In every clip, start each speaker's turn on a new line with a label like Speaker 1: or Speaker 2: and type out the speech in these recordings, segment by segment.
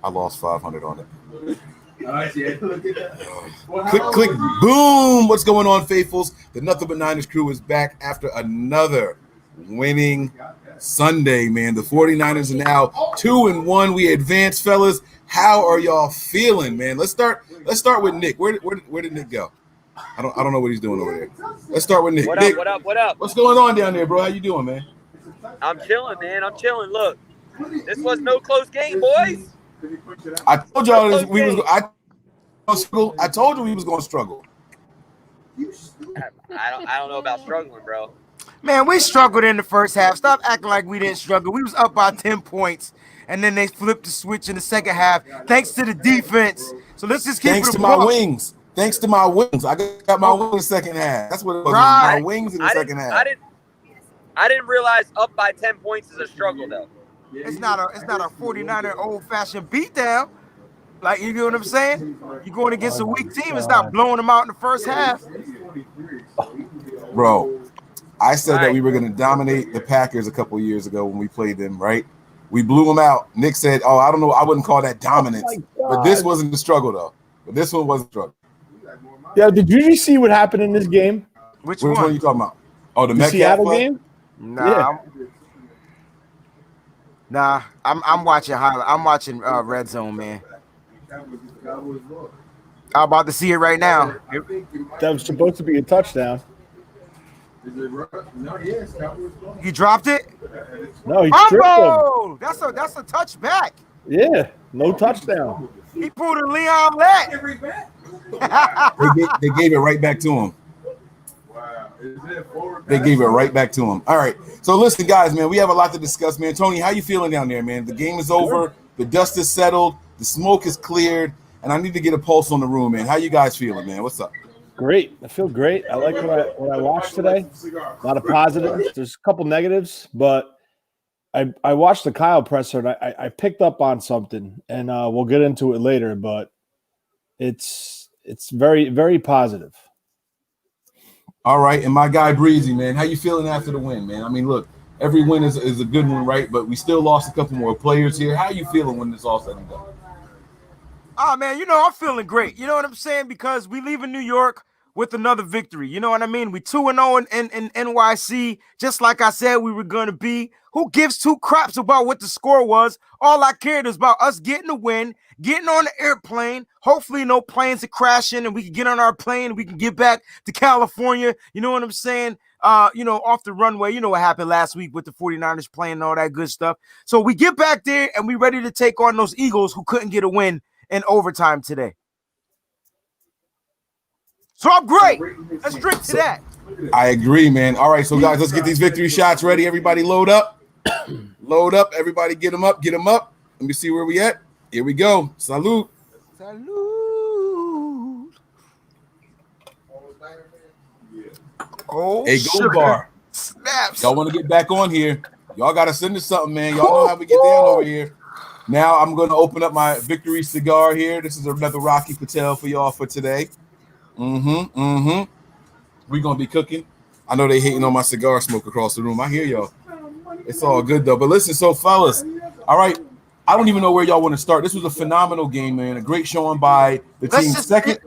Speaker 1: I lost 500 on it. Click, boom. What's going on, faithfuls? The Nothing But Niners crew is back after another winning Sunday, man. The 49ers are now 2-1. We advanced, fellas. How are y'all feeling, man? Let's start with Nick. Where did Nick go? I don't know what he's doing over there. Let's start with Nick.
Speaker 2: What
Speaker 1: Nick,
Speaker 2: up? What up?
Speaker 1: What's going on down there, bro? How you doing, man?
Speaker 2: I'm chilling, man. I'm chilling. Look, this was no close game, boys.
Speaker 1: I told y'all I told you we was going to struggle.
Speaker 2: I don't know about struggling, bro.
Speaker 3: Man, we struggled in the first half. Stop acting like we didn't struggle. We was up by 10 points, and then they flipped the switch in the second half thanks to the defense. So let's just keep
Speaker 1: Thanks
Speaker 3: it
Speaker 1: to my wings. Thanks to my wings. I got my wings in the second half. That's what it was.
Speaker 3: Right.
Speaker 1: My wings in the second half.
Speaker 2: I didn't realize up by 10 points is a struggle, though.
Speaker 3: It's not a 49er old-fashioned beatdown. Like, you know what I'm saying? You're going against a weak team. It's not blowing them out in the first half.
Speaker 1: Bro, I said that we were going to dominate the Packers a couple years ago when we played them, right? We blew them out. Nick said, oh, I don't know. I wouldn't call that dominance. But this wasn't the struggle, though. But this one wasn't the struggle.
Speaker 4: Yeah, did you see what happened in this game?
Speaker 1: Which one are you talking about? Oh, the Metcalf
Speaker 4: Seattle game?
Speaker 3: Nah. Yeah. I'm watching highlight. I'm watching Red Zone, man. I'm about to see it right now.
Speaker 4: That was supposed to be a touchdown.
Speaker 3: He dropped it?
Speaker 4: No, he tripped him.
Speaker 3: That's a touchback.
Speaker 4: Yeah, no touchdown.
Speaker 3: He pulled a Leon Lett.
Speaker 1: They gave it right back to him. They gave it right back to him. All right. So listen, guys, man, we have a lot to discuss, man. Tony, how you feeling down there, man? The game is over. The dust is settled. The smoke is cleared. And I need to get a pulse on the room, man. How you guys feeling, man? What's up?
Speaker 4: Great. I feel great. I like what I watched today. A lot of positives. There's a couple negatives, but I watched the Kyle presser, and I picked up on something, and we'll get into it later, but it's very, very positive.
Speaker 1: All right, and my guy Breezy, man, how you feeling after the win, man? I mean, look, every win is a good one, right? But we still lost a couple more players here. How you feeling when this all said and done?
Speaker 3: Oh, man, I'm feeling great. You know what I'm saying? Because we leave in New York with another victory. You know what I mean? We 2-0 in NYC, just like I said we were going to be. Who gives two craps about what the score was? All I cared is about us getting the win, getting on the airplane. Hopefully no planes are crashing and we can get on our plane and we can get back to California. You know what I'm saying? Off the runway. You know what happened last week with the 49ers playing and all that good stuff. So we get back there and we ready to take on those Eagles who couldn't get a win in overtime today. So I'm great. Let's drink to that.
Speaker 1: I agree, man. All right, so guys, let's get these victory shots ready. Everybody load up. Load up. Everybody get them up. Get them up. Let me see where we at. Here we go. Salute.
Speaker 3: Salute. Oh,
Speaker 1: hey, Gold Bar.
Speaker 3: Snaps.
Speaker 1: Y'all want to get back on here. Y'all got to send us something, man. Y'all know how we get down over here. Now I'm going to open up my victory cigar here. This is another Rocky Patel for y'all for today. We're going to be cooking. I know they hating on my cigar smoke across the room. I hear y'all. It's all good, though. But listen, so fellas, all right, I don't even know where y'all want to start. This was a phenomenal game, man. A great showing by the team. Second.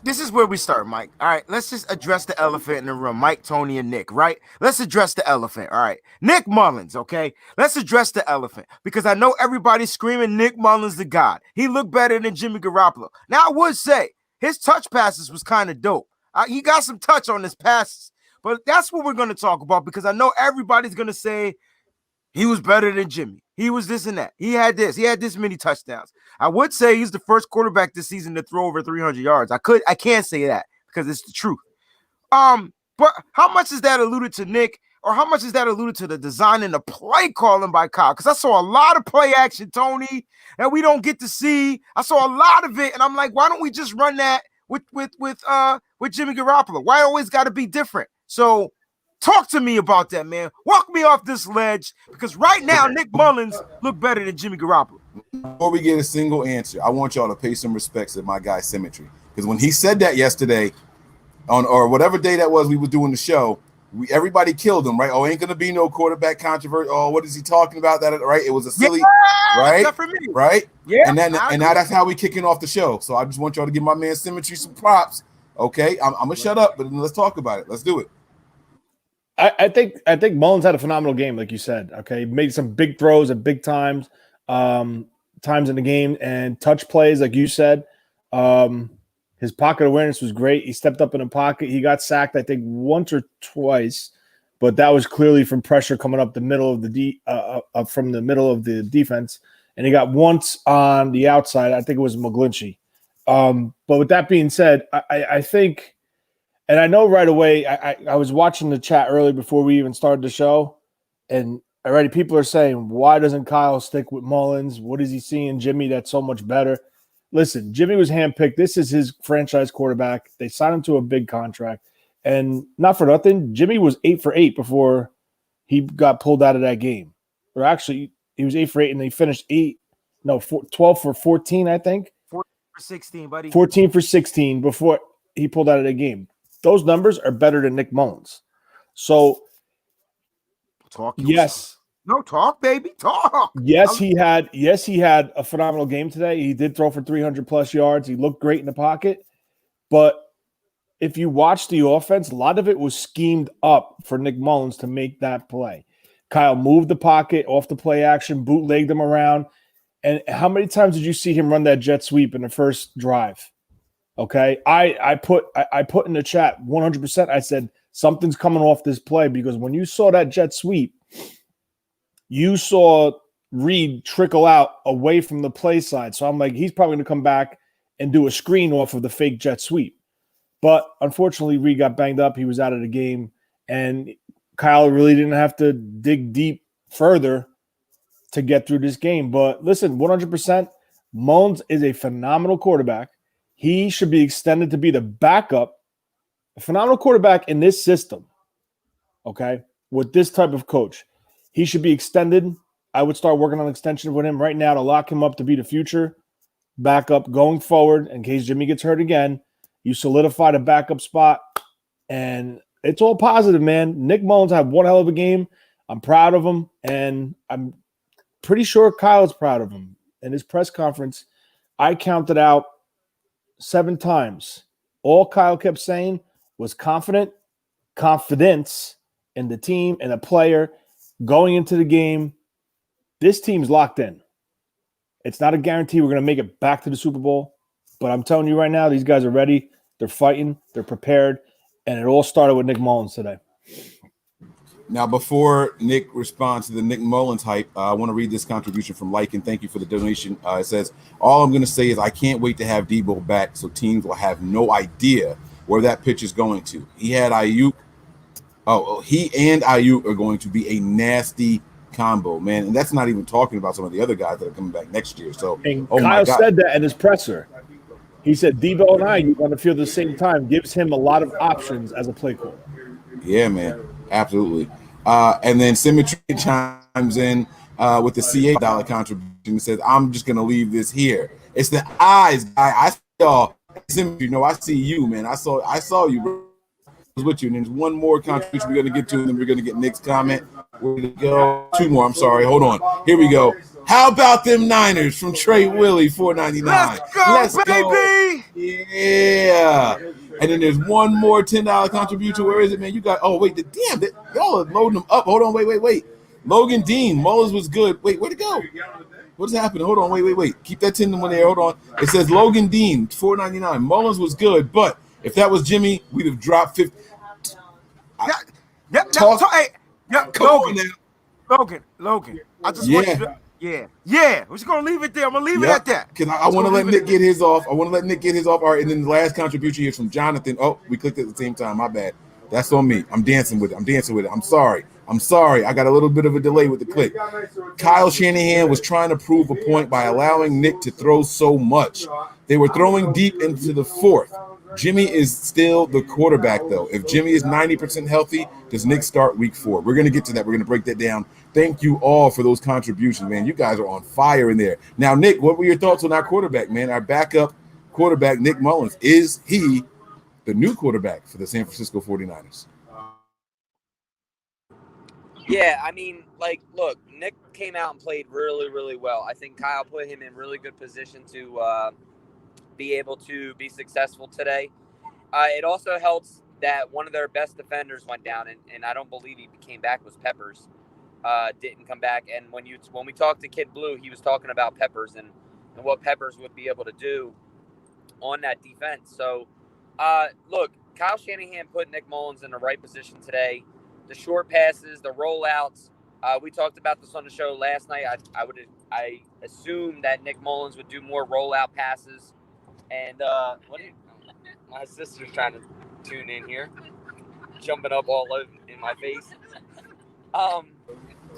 Speaker 3: This is where we start, Mike. All right, let's just address the elephant in the room. Mike, Tony, and Nick, right? Let's address the elephant, all right? Nick Mullens, okay? Let's address the elephant because I know everybody's screaming Nick Mullens the God. He looked better than Jimmy Garoppolo. Now, I would say his touch passes was kind of dope. He got some touch on his passes, but that's what we're going to talk about because I know everybody's going to say he was better than Jimmy. He was this and that. He had this many touchdowns. I would say he's the first quarterback this season to throw over 300 yards. I can't say that because it's the truth. But how much is that alluded to Nick, or how much is that alluded to the design and the play calling by Kyle? Because I saw a lot of play action, Tony, that we don't get to see. I saw a lot of it, and I'm like, why don't we just run that with Jimmy Garoppolo? Why always got to be different? So talk to me about that, man. Walk me off this ledge because right now Nick Mullens look better than Jimmy Garoppolo.
Speaker 1: Before we get a single answer, I want y'all to pay some respects to my guy Symmetry because when he said that yesterday, or whatever day that was we were doing the show, everybody killed him, right? Oh, ain't gonna be no quarterback controversy. Oh, what is he talking about? That right? It was a silly, right?
Speaker 3: Except for me.
Speaker 1: Right?
Speaker 3: Yeah.
Speaker 1: And now that's how we kicking off the show. So I just want y'all to give my man Symmetry some props. Okay, I'm gonna shut up, but let's talk about it. Let's do it.
Speaker 4: I think Mullens had a phenomenal game, like you said. Okay, made some big throws at big times in the game, and touch plays, like you said. His pocket awareness was great. He stepped up in the pocket. He got sacked, I think, once or twice, but that was clearly from pressure coming up the middle of from the middle of the defense. And he got once on the outside. I think it was McGlinchey. But with that being said, I think. And I know right away, I was watching the chat earlier before we even started the show, and already people are saying, why doesn't Kyle stick with Mullens? What is he seeing Jimmy that's so much better? Listen, Jimmy was handpicked. This is his franchise quarterback. They signed him to a big contract. And not for nothing, Jimmy was 8 for 8 before he got pulled out of that game. Or actually, he was 8 for 8, and they finished 12 for 14, I think.
Speaker 3: 14 for 16, buddy.
Speaker 4: 14 for 16 before he pulled out of the game. Those numbers are better than Nick Mullens. So, yes.
Speaker 3: No, talk, baby. Talk.
Speaker 4: Yes, he had a phenomenal game today. He did throw for 300+ yards. He looked great in the pocket. But if you watch the offense, a lot of it was schemed up for Nick Mullens to make that play. Kyle moved the pocket off the play action, bootlegged him around. And how many times did you see him run that jet sweep in the first drive? Okay, I put in the chat 100%. I said something's coming off this play, because when you saw that jet sweep, you saw Reed trickle out away from the play side. So I'm like, he's probably going to come back and do a screen off of the fake jet sweep. But unfortunately, Reed got banged up. He was out of the game, and Kyle really didn't have to dig deep further to get through this game. But listen, 100%, Mullens is a phenomenal quarterback. He should be extended to be the backup, a phenomenal quarterback in this system, okay, with this type of coach. He should be extended. I would start working on an extension with him right now to lock him up to be the future backup going forward in case Jimmy gets hurt again. You solidify the backup spot, and it's all positive, man. Nick Mullens had one hell of a game. I'm proud of him, and I'm pretty sure Kyle's proud of him. In his press conference, I counted out 7 times. All Kyle kept saying was confidence in the team and the player going into the game. This team's locked in. It's not a guarantee we're going to make it back to the Super Bowl, but I'm telling you right now, these guys are ready. They're fighting. They're prepared. And it all started with Nick Mullens today.
Speaker 1: Now, before Nick responds to the Nick Mullens hype, I want to read this contribution from Lycan. Thank you for the donation. It says, all I'm going to say is I can't wait to have Debo back so teams will have no idea where that pitch is going to. He and Aiyuk are going to be a nasty combo, man. And that's not even talking about some of the other guys that are coming back next year. So,
Speaker 4: and Kyle said that in his presser. He said Debo and Aiyuk on the field at the same time gives him a lot of options as a play caller.
Speaker 1: Yeah, man. Absolutely. And then Symmetry chimes in with the $CA contribution and says, I'm just going to leave this here. It's the eyes, guy. I see y'all. Symmetry, I see you, man. I saw you, bro. I was with you. And there's one more contribution we're going to get to, and then we're going to get Nick's comment. Where did it go? 2 more. I'm sorry. Hold on. Here we go. How about them Niners from Trey Willie, $4.99?
Speaker 3: Let's go, baby!
Speaker 1: Yeah. And then there's one more $10 contribution. Where is it, man? You got, y'all are loading them up. Hold on, wait. Logan Dean, Mullens was good. Wait, where'd it go? What's happening? Hold on, wait. Keep that 10 one there. Hold on. It says Logan Dean, $4.99. Mullens was good, but if that was Jimmy, we'd have dropped 50.
Speaker 3: Logan. I just want you to. Yeah. We're just gonna leave it there. I'm gonna leave it at that.
Speaker 1: Because I want to let Nick get his off. All right, and then the last contribution here is from Jonathan. Oh, we clicked at the same time. My bad. That's on me. I'm dancing with it. I'm sorry. I got a little bit of a delay with the click. Kyle Shanahan was trying to prove a point by allowing Nick to throw so much. They were throwing deep into the 4th. Jimmy is still the quarterback, though. If Jimmy is 90% healthy, does Nick start week 4? We're going to get to that. We're going to break that down. Thank you all for those contributions, man. You guys are on fire in there. Now, Nick, what were your thoughts on our quarterback, man? Our backup quarterback, Nick Mullens. Is he the new quarterback for the San Francisco 49ers?
Speaker 2: Yeah, I mean, like, look, Nick came out and played really, really well. I think Kyle put him in really good position to be able to be successful today. It also helps that one of their best defenders went down, and I don't believe he came back, was Peppers. Didn't come back. And when we talked to Kid Blue, he was talking about Peppers and what Peppers would be able to do on that defense. So, look, Kyle Shanahan put Nick Mullens in the right position today. The short passes, the rollouts. We talked about this on the show last night. I assume that Nick Mullens would do more rollout passes. And my sister's trying to tune in here, jumping up all over in my face.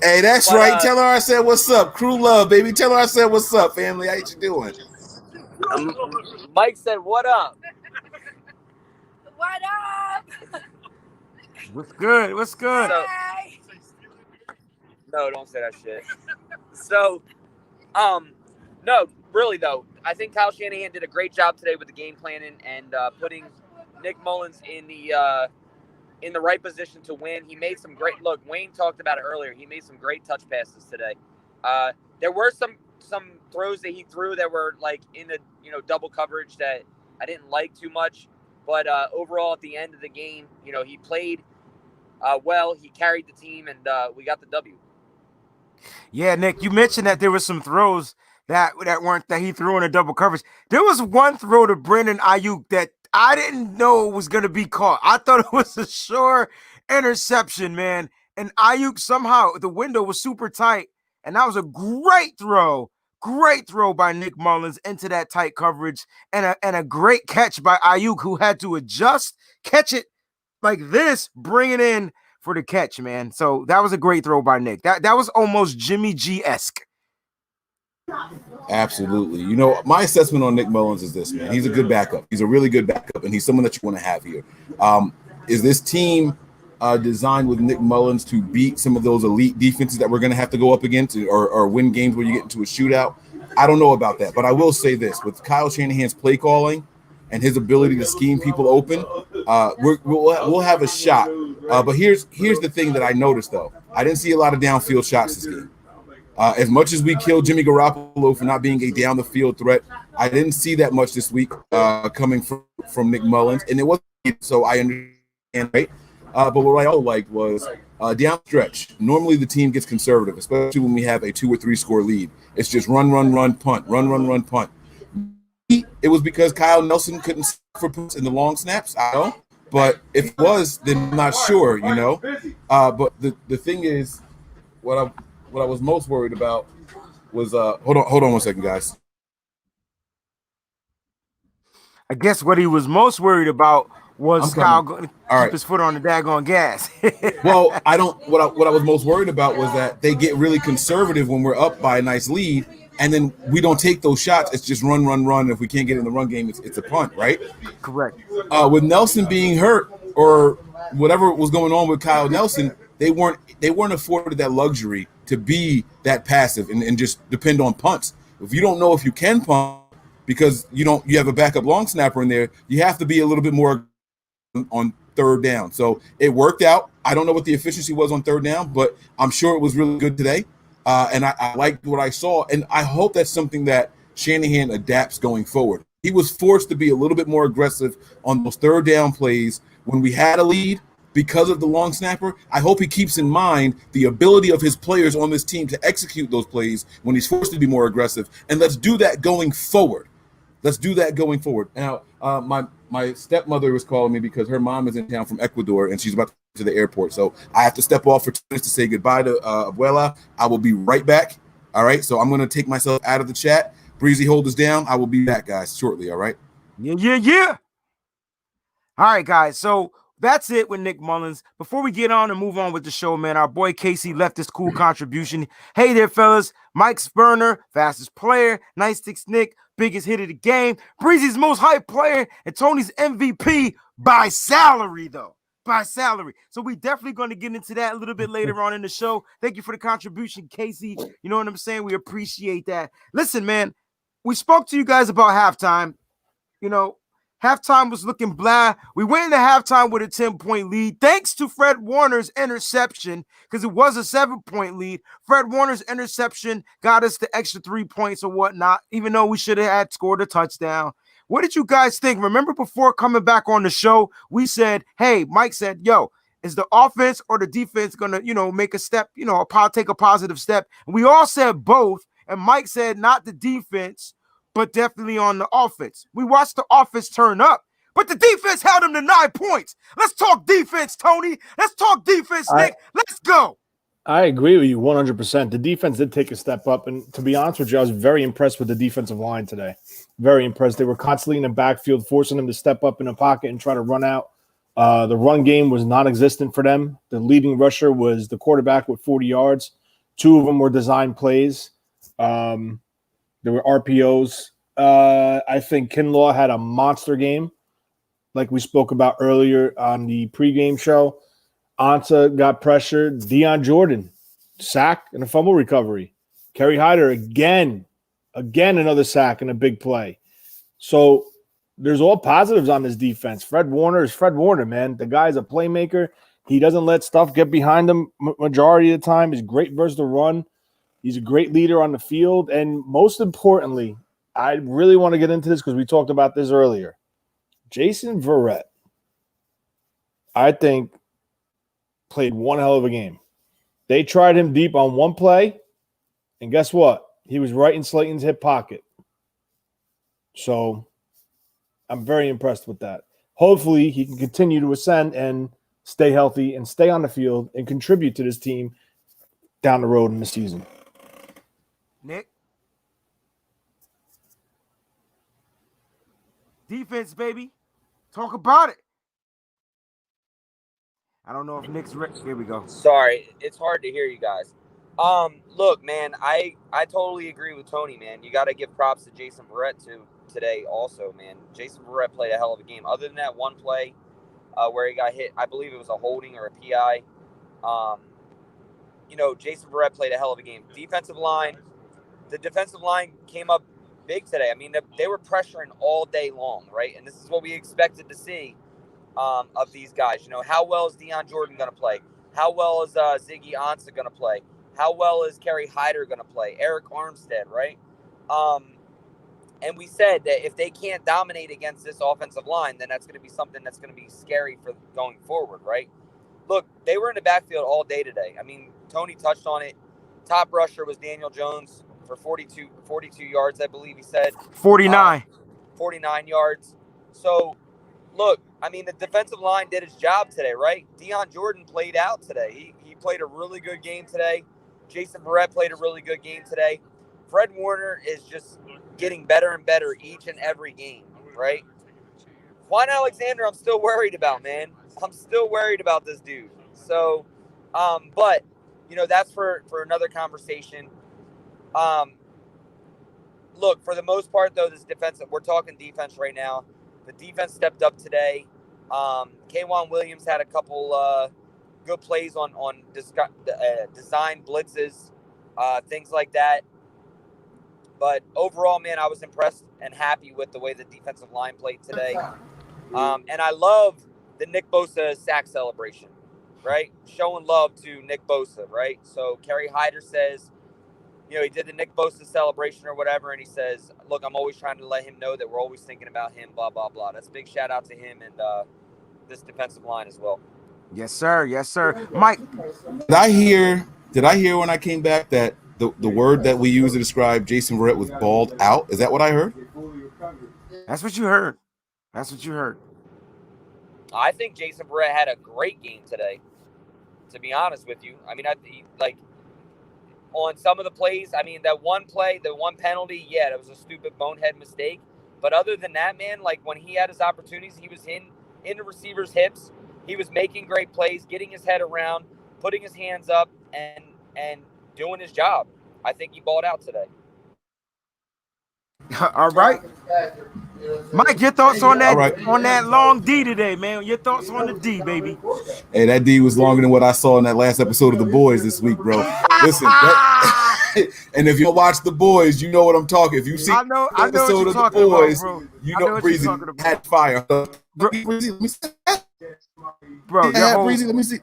Speaker 1: Hey, that's right. Tell her I said what's up. Crew love, baby. Tell her I said what's up, family. How you doing?
Speaker 2: Mike said, "What up?"
Speaker 5: What up?
Speaker 3: What's good? What's good?
Speaker 2: So, no, don't say that shit. So, no, really though, I think Kyle Shanahan did a great job today with the game planning and putting Nick Mullens in the right position to win. He made some great. Look, Wayne talked about it earlier. He made some great touch passes today. There were some throws that he threw that were like in the double coverage that I didn't like too much. But overall, at the end of the game, he played well. He carried the team, and we got the W.
Speaker 3: Yeah, Nick, you mentioned that there were some throws that he threw in a double coverage. There was one throw to Brandon Aiyuk that I didn't know was going to be caught. I thought it was a sure interception, man. And Aiyuk somehow, the window was super tight. And that was a great throw by Nick Mullens into that tight coverage. And a great catch by Aiyuk, who had to adjust, catch it like this, bring it in for the catch, man. So that was a great throw by Nick. That was almost Jimmy G-esque.
Speaker 1: Absolutely. My assessment on Nick Mullens is this, man. He's a good backup. He's a really good backup, and he's someone that you want to have here. Is this team designed with Nick Mullens to beat some of those elite defenses that we're going to have to go up against or win games where you get into a shootout? I don't know about that, but I will say this. With Kyle Shanahan's play calling and his ability to scheme people open, we'll have a shot. But here's the thing that I noticed, though. I didn't see a lot of downfield shots this game. As much as we killed Jimmy Garoppolo for not being a down-the-field threat, I didn't see that much this week coming from Nick Mullens, and it wasn't so I understand, right? But what I also liked was down stretch. Normally the team gets conservative, especially when we have a 2 or 3 score lead. It's just run, punt, run, punt. It was because Kyle Nelson couldn't for punts in the long snaps. I don't know. But if it was, then I'm not sure, But the thing is, what I was most worried about was hold on 1 second, guys.
Speaker 3: I guess what he was most worried about was Kyle going to keep his foot on the daggone gas.
Speaker 1: Well, I don't. What I was most worried about was that they get really conservative when we're up by a nice lead, and then we don't take those shots. It's just run. If we can't get in the run game, it's a punt, right?
Speaker 3: Correct.
Speaker 1: With Nelson being hurt or whatever was going on with Kyle Nelson, they weren't afforded that luxury to be that passive and just depend on punts. If you don't know if you can punt because you have a backup long snapper in there, you have to be a little bit more on third down. So it worked out. I don't know what the efficiency was on third down, but I'm sure it was really good today. And I liked what I saw. And I hope that's something that Shanahan adapts going forward. He was forced to be a little bit more aggressive on those third down plays when we had a lead because of the long snapper. I hope he keeps in mind the ability of his players on this team to execute those plays when he's forced to be more aggressive. And let's do that going forward. Now, my stepmother was calling me because her mom is in town from Ecuador and she's about to the airport. So I have to step off for 2 minutes to say goodbye to Abuela. I will be right back. All right. So I'm going to take myself out of the chat. Breezy, hold us down. I will be back, guys, shortly. All right.
Speaker 3: Yeah. All right, guys. So that's it with Nick Mullens. Before we get on and move on with the show, man, our boy Casey left this cool contribution. Hey there, fellas. Mike Spurner, fastest player. Nice Sticks Nick, biggest hit of the game. Breezy's most hyped player. And Tony's MVP by salary, though. By salary. So we definitely going to get into that a little bit later on in the show. Thank you for the contribution, Casey. You know what I'm saying? We appreciate that. Listen, man, we spoke to you guys about halftime. Halftime was looking blah. We went into halftime with a 10-point lead thanks to Fred Warner's interception, because it was a 7-point lead. Fred Warner's interception got us the extra 3 points or whatnot, even though we should have had scored a touchdown. What did you guys think? Remember before coming back on the show, we said, hey, Mike said, yo, is the offense or the defense going to, make a step, take a positive step? And we all said both. And Mike said not the defense, but definitely on the offense. We watched the offense turn up, but the defense held them to 9 points. Let's talk defense, Tony. Let's talk defense, Nick. Let's go.
Speaker 4: I agree with you 100%. The defense did take a step up, and to be honest with you, I was very impressed with the defensive line today. Very impressed. They were constantly in the backfield, forcing them to step up in the pocket and try to run out. The run game was non-existent for them. The leading rusher was the quarterback with 40 yards. 2 of them were design plays. There were RPOs. I think Kinlaw had a monster game, like we spoke about earlier on the pregame show. Ansah got pressured. Deion Jordan, sack and a fumble recovery. Kerry Hyder, again another sack and a big play. So there's all positives on this defense. Fred Warner is Fred Warner, man. The guy's a playmaker. He doesn't let stuff get behind him majority of the time. He's great versus the run. He's a great leader on the field. And most importantly, I really want to get into this because we talked about this earlier. Jason Verrett, I think, played one hell of a game. They tried him deep on one play, and guess what? He was right in Slayton's hip pocket. So I'm very impressed with that. Hopefully he can continue to ascend and stay healthy and stay on the field and contribute to this team down the road in the season.
Speaker 3: Nick? Defense, baby. Talk about it. I don't know if Nick's ready. Here we go.
Speaker 2: Sorry, it's hard to hear you guys. Look, man, I totally agree with Tony, man. You got to give props to Jason Verrett today also, man. Jason Verrett played a hell of a game. Other than that one play where he got hit, I believe it was a holding or a PI. Jason Verrett played a hell of a game. The defensive line came up big today. I mean, they were pressuring all day long, right? And this is what we expected to see of these guys. How well is Deion Jordan going to play? How well is Ziggy Ansah going to play? How well is Kerry Hyder going to play? Eric Armstead, right? And we said that if they can't dominate against this offensive line, then that's going to be something that's going to be scary for going forward, right? Look, they were in the backfield all day today. I mean, Tony touched on it. Top rusher was Daniel Jones for 42 yards, I believe he said.
Speaker 3: 49.
Speaker 2: 49 yards. So, look, I mean, the defensive line did its job today, right? Deion Jordan played out today. He played a really good game today. Jason Verrett played a really good game today. Fred Warner is just getting better and better each and every game, right? Juan Alexander, I'm still worried about, man. I'm still worried about this dude. So, but, that's for another conversation. Look, for the most part, though, this defense, we're talking defense right now. The defense stepped up today. K'Wan Williams had a couple good plays on design blitzes, things like that. But overall, man, I was impressed and happy with the way the defensive line played today. And I love the Nick Bosa sack celebration, right? Showing love to Nick Bosa, right? So Kerry Hyder says, he did the Nick Bosa celebration or whatever, and he says, look, I'm always trying to let him know that we're always thinking about him, blah, blah, blah. That's a big shout out to him and this defensive line as well.
Speaker 3: Yes, sir. Yes, sir. Mike.
Speaker 1: Did I hear when I came back that the word that we use to describe Jason Verrett was balled out? Is that what I heard?
Speaker 3: That's what you heard.
Speaker 2: I think Jason Verrett had a great game today, to be honest with you. I mean, on some of the plays, I mean, that one play, the one penalty, yeah, that was a stupid bonehead mistake. But other than that, man, like when he had his opportunities, he was in the receiver's hips. He was making great plays, getting his head around, putting his hands up, and doing his job. I think he balled out today.
Speaker 3: All right. Mike, your thoughts on that
Speaker 1: right.
Speaker 3: on that long D today, man? Your thoughts on the D, baby?
Speaker 1: Hey, that D was longer than what I saw in that last episode of The Boys this week, bro. Listen, And if you watch The Boys, you know what I'm talking. If you see
Speaker 3: I know what
Speaker 1: episode
Speaker 3: you're
Speaker 1: of The
Speaker 3: talking about,
Speaker 1: Boys,
Speaker 3: bro.
Speaker 1: you
Speaker 3: I know
Speaker 1: know
Speaker 3: what
Speaker 1: Breezy
Speaker 3: you're talking about.
Speaker 1: had fire.
Speaker 3: Bro,
Speaker 1: Breezy, let me see.
Speaker 3: bro, your whole,
Speaker 1: Breezy, let me see.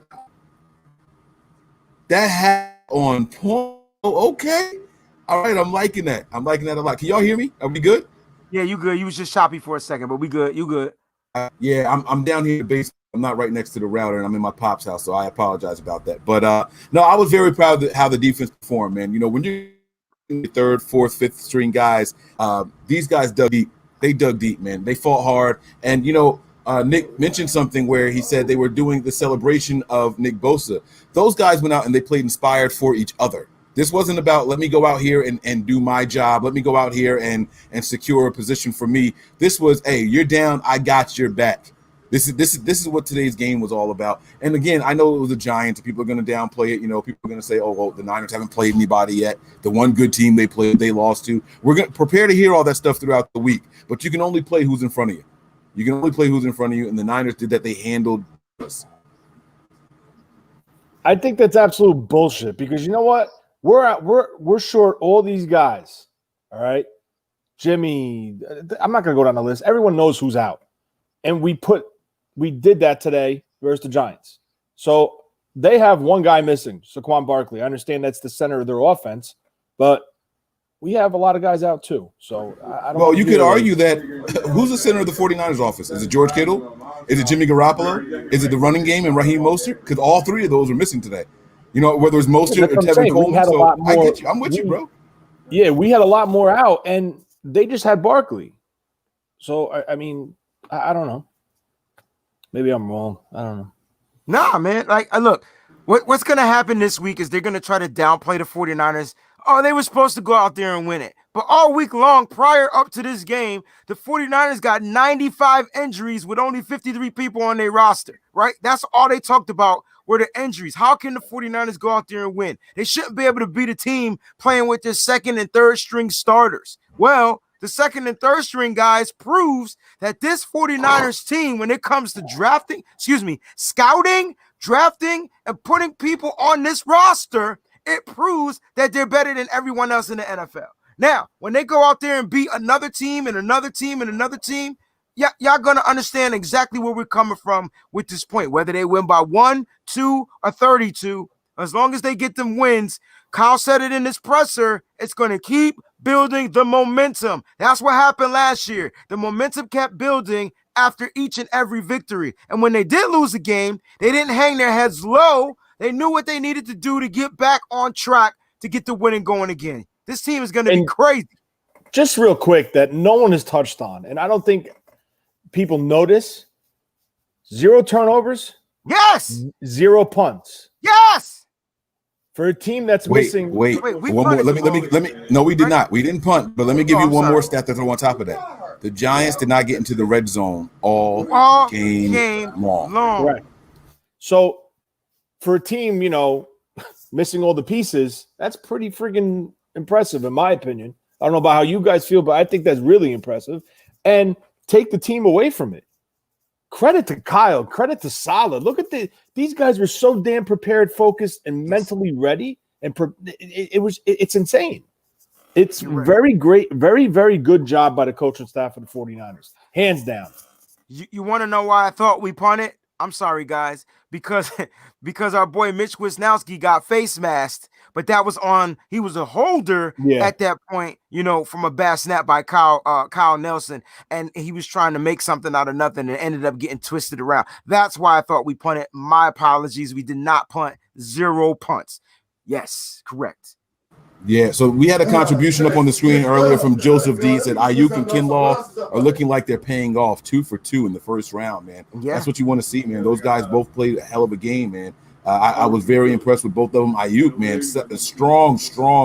Speaker 1: That hat on point. Oh, okay. All right, I'm liking that. I'm liking that a lot. Can y'all hear me? Are we good?
Speaker 3: yeah, you good. You was just choppy for a second, but we good. You good.
Speaker 1: Yeah, I'm down here in the basement. I'm not right next to the router, and I'm in my pop's house, so I apologize about that. But no, I was very proud of how the defense performed, man. You know, when you're third, fourth, fifth string guys, these guys dug deep. They dug deep, man. They fought hard, and you know, Nick mentioned something where he said they were doing the celebration of Nick Bosa. Those guys went out and they played inspired for each other. This wasn't about let me go out here and do my job. Let me go out here and secure a position for me. This was, hey, you're down. I got your back. This is what today's game was all about. And again, I know it was the Giants. People are going to downplay it. You know, people are going to say, oh, well, the Niners haven't played anybody yet. The one good team they played, they lost to. We're going to prepare to hear all that stuff throughout the week. But you can only play who's in front of you. You can only play who's in front of you. And the Niners did that. They handled us.
Speaker 4: I think that's absolute bullshit because you know what? We're short all these guys. All right. Jimmy, I'm not going to go down the list. Everyone knows who's out. And we did that today versus the Giants. So they have one guy missing, Saquon Barkley. I understand that's the center of their offense, but we have a lot of guys out too. So I don't.
Speaker 1: Well, you could argue that who's the center of the 49ers office? Is it George Kittle? Is it Jimmy Garoppolo? Is it the running game and Raheem Mostert? Because all three of those are missing today. You know, whether it's Mostert or Tevin Coleman. So I get you. I'm with you, bro.
Speaker 4: Yeah, we had a lot more out, and they just had Barkley. So I mean, I don't know. Maybe I'm wrong. I don't know.
Speaker 3: Nah, man. Like, look, what's going to happen this week is they're going to try to downplay the 49ers. Oh, they were supposed to go out there and win it. But all week long, prior up to this game, the 49ers got 95 injuries with only 53 people on their roster, right? That's all they talked about were the injuries. How can the 49ers go out there and win? They shouldn't be able to beat a team playing with their second and third string starters. Well, the second and third string guys proves that this 49ers team, when it comes to scouting, drafting, and putting people on this roster, it proves that they're better than everyone else in the NFL. Now, when they go out there and beat another team and another team and another team, y'all going to understand exactly where we're coming from with this point, whether they win by 1, 2, or 32. As long as they get them wins, Kyle said it in his presser, it's going to keep building the momentum. That's what happened last year. The momentum kept building after each and every victory. And when they did lose a game, they didn't hang their heads low. They knew what they needed to do to get back on track to get the winning going again. This team is going to be crazy.
Speaker 4: Just real quick that no one has touched on, and I don't think people notice, 0 turnovers.
Speaker 3: Yes.
Speaker 4: 0 punts.
Speaker 3: Yes.
Speaker 4: For a team that's missing.
Speaker 1: Wait. One more. Let me. No, we did not. We didn't punt. But let me give you one more stat to throw on top of that. The Giants did not get into the red zone all game long.
Speaker 4: Correct. So for a team, you know, missing all the pieces, that's pretty freaking impressive, in my opinion. I don't know about how you guys feel, but I think that's really impressive. And take the team away from it. Credit to Kyle. Credit to Saleh. Look at these guys were so damn prepared, focused, and mentally ready. And it's insane. It's very great, very, very good job by the coaching staff of the 49ers. Hands down.
Speaker 3: You want to know why I thought we punted? I'm sorry, guys, because our boy Mitch Wisnowski got face masked, but that was he was a holder at that point, you know, from a bad snap by Kyle Nelson, and he was trying to make something out of nothing and ended up getting twisted around. That's why I thought we punted. My apologies. We did not punt. 0 punts. Yes, correct.
Speaker 1: Yeah, so we had a contribution up on the screen earlier from Joseph D. Said Aiyuk and Kinlaw are looking like they're paying off 2 for 2 in the first round, man. Yeah. That's what you want to see, man. Those guys both played a hell of a game, man. I was very impressed with both of them. Aiyuk, man, a strong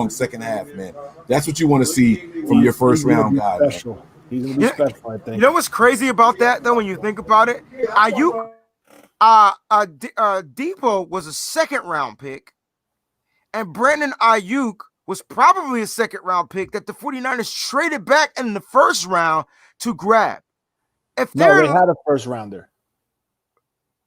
Speaker 1: second half, man. That's what you want to see from your first round guy.
Speaker 4: Special. He's going to be special, I think.
Speaker 3: You know what's crazy about that, though, when you think about it? Aiyuk, Depot was a second round pick, and Brandon Aiyuk was probably a second round pick that the 49ers traded back in the first round to grab.
Speaker 4: No, they had a first rounder.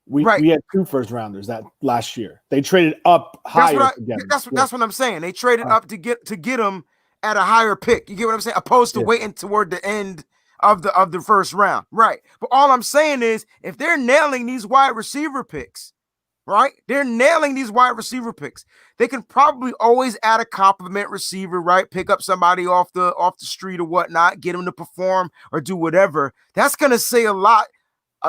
Speaker 4: We had 2 first rounders that last year. They traded up higher.
Speaker 3: That's what I'm saying. They traded up to get him at a higher pick. You get what I'm saying? Opposed to waiting toward the end of the first round, right? But all I'm saying is, if they're nailing these wide receiver picks, right? They're nailing these wide receiver picks. They can probably always add a compliment receiver, right? Pick up somebody off the street or whatnot, get them to perform or do whatever. That's gonna say a lot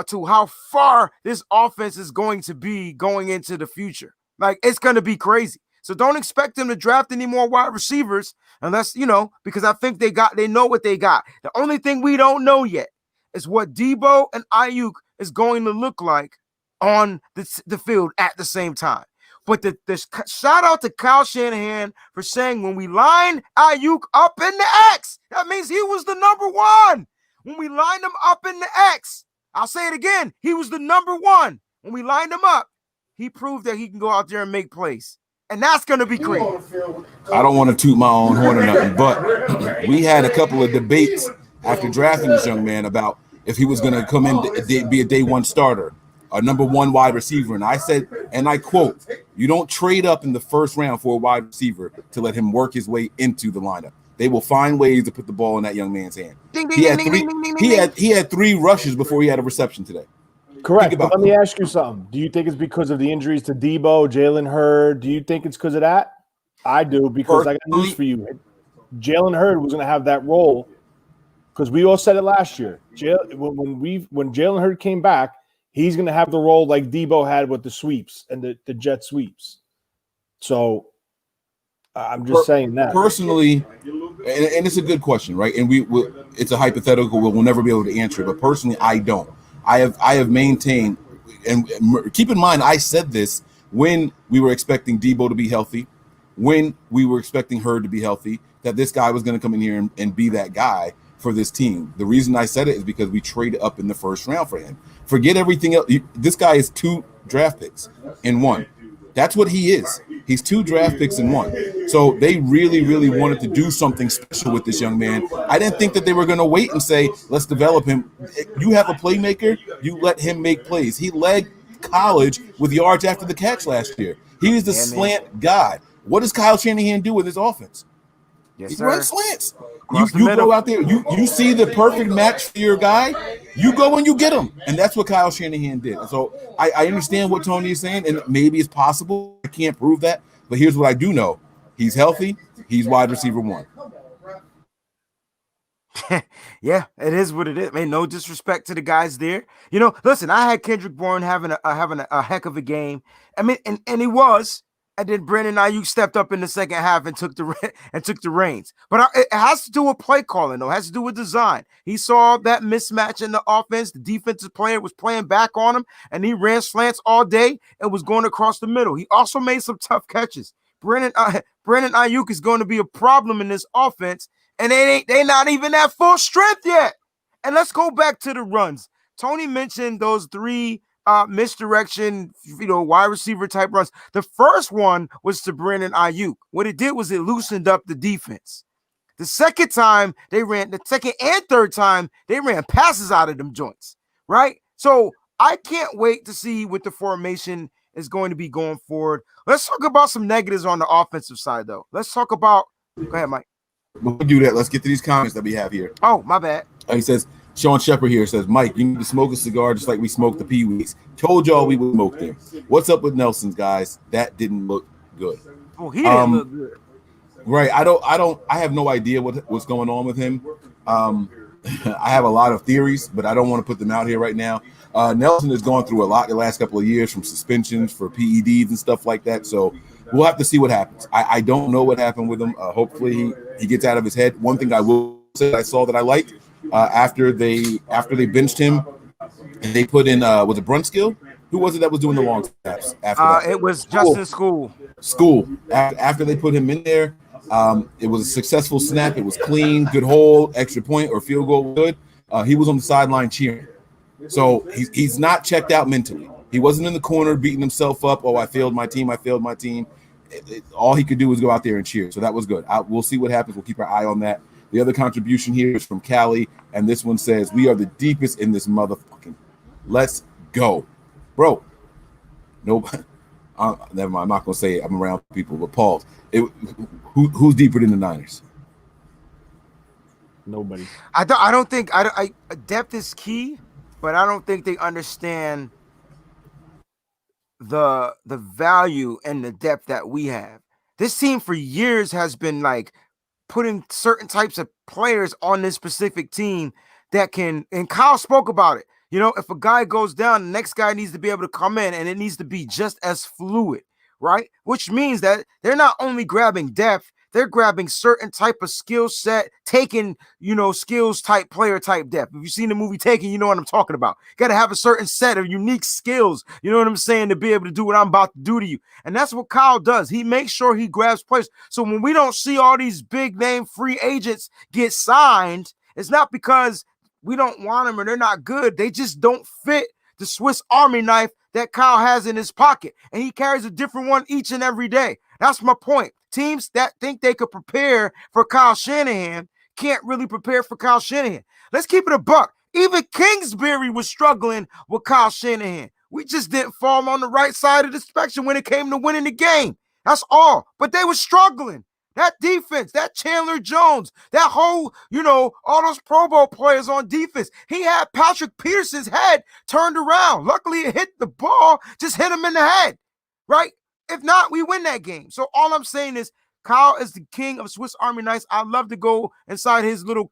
Speaker 3: to how far this offense is going to be going into the future. Like, it's going to be crazy. So don't expect them to draft any more wide receivers unless, because I think they know what they got. The only thing we don't know yet is what Debo and Aiyuk is going to look like on the field at the same time. But the shout out to Kyle Shanahan for saying, when we line Aiyuk up in the X, that means he was the number one. When we lined him up in the X, I'll say it again. He was the number one. When we lined him up, he proved that he can go out there and make plays. And that's going to be great.
Speaker 1: I don't want to toot my own horn or nothing, but we had a couple of debates after drafting this young man about if he was going to come in to be a day one starter, a number one wide receiver. And I said, and I quote, you don't trade up in the first round for a wide receiver to let him work his way into the lineup. They will find ways to put the ball in that young man's hand. He had 3 rushes before he had a reception today.
Speaker 4: Correct. But let me ask you something. Do you think it's because of the injuries to Debo, Jalen Hurd? Do you think it's because of that? I do, because I got news for you. Jalen Hurd was going to have that role because we all said it last year. When Jalen Hurd came back, he's going to have the role like Debo had with the sweeps and the jet sweeps. So I'm just saying that.
Speaker 1: Personally, and it's a good question, right? And it's a hypothetical. We'll never be able to answer it. But personally, I don't. I have maintained, and keep in mind, I said this when we were expecting Debo to be healthy, when we were expecting Hurd to be healthy, that this guy was going to come in here and be that guy for this team. The reason I said it is because we traded up in the first round for him. Forget everything else. This guy is 2 draft picks in 1. That's what he is. He's 2 draft picks in 1. So they really, really wanted to do something special with this young man. I didn't think that they were going to wait and say, let's develop him. You have a playmaker, you let him make plays. He led college with yards after the catch last year. He was the slant guy. What does Kyle Shanahan do with his offense? He runs slants. You go out there, you see the perfect match for your guy, you go and you get him. And that's what Kyle Shanahan did. So I understand what Tony is saying, and maybe it's possible. I can't prove that. But here's what I do know. He's healthy. He's wide receiver 1.
Speaker 3: Yeah, it is what it is. Man, no disrespect to the guys there. Listen, I had Kendrick Bourne having a heck of a game. I mean, and he was. And then Brandon Aiyuk stepped up in the second half and took the reins. But it has to do with play calling, though. It has to do with design. He saw that mismatch in the offense. The defensive player was playing back on him, and he ran slants all day and was going across the middle. He also made some tough catches. Brandon Aiyuk is going to be a problem in this offense, and they're not even at full strength yet. And let's go back to the runs. Tony mentioned those 3 misdirection, wide receiver type runs. The first one was to Brandon Aiyuk. What it did was it loosened up the defense. The second and third time, they ran passes out of them joints, right? So I can't wait to see what the formation is going to be going forward. Let's talk about some negatives on the offensive side, though. Let's talk about – go ahead, Mike.
Speaker 1: Before we do that, let's get to these comments that we have here.
Speaker 3: Oh, my bad.
Speaker 1: He says – Sean Shepard here says, Mike, you need to smoke a cigar just like we smoked the Pee-wees. Told y'all we would smoke them. What's up with Nelson's, guys? That didn't look good.
Speaker 3: Oh, he didn't look good.
Speaker 1: Right. I have no idea what's going on with him. I have a lot of theories, but I don't want to put them out here right now. Nelson has gone through a lot the last couple of years, from suspensions for PEDs and stuff like that. So we'll have to see what happens. I don't know what happened with him. Hopefully he gets out of his head. One thing I will say I saw that I liked, after they benched him and they put in was it Brunskill? Who was it that was doing the long snaps after that?
Speaker 3: It was Justin School.
Speaker 1: After they put him in there, it was a successful snap. It was clean, good hole, extra point or field goal, good. He was on the sideline cheering. So he's not checked out mentally. He wasn't in the corner beating himself up. Oh, I failed my team. All he could do was go out there and cheer. So that was good. We'll see what happens. We'll keep our eye on that. The other contribution here is from Callie, and this one says, we are the deepest in this motherfucking. Let's go. bro. Nobody. Never mind. I'm not gonna say it. I'm around people, but pause. Who's deeper than the Niners?
Speaker 4: Nobody.
Speaker 3: I don't think depth is key, but I don't think they understand the value and the depth that we have. This team for years has been like putting certain types of players on this specific team that can, and Kyle spoke about it. You know, if a guy goes down, the next guy needs to be able to come in, and it needs to be just as fluid, right? Which means that they're not only grabbing depth, they're grabbing certain type of skill set, taking, skills type player type depth. If you've seen the movie Taken, you know what I'm talking about. Got to have a certain set of unique skills, you know what I'm saying, to be able to do what I'm about to do to you. And that's what Kyle does. He makes sure he grabs players. So when we don't see all these big name free agents get signed, it's not because we don't want them or they're not good. They just don't fit the Swiss Army knife that Kyle has in his pocket. And he carries a different one each and every day. That's my point. Teams that think they could prepare for Kyle Shanahan can't really prepare for Kyle Shanahan. Let's keep it a buck. Even Kingsbury was struggling with Kyle Shanahan. We just didn't fall on the right side of the spectrum when it came to winning the game. That's all. But they were struggling. That defense, that Chandler Jones, that whole, all those Pro Bowl players on defense. He had Patrick Peterson's head turned around. Luckily, it hit the ball, just hit him in the head, right? If not, we win that game. So all I'm saying is Kyle is the king of Swiss Army knives. I love to go inside his little,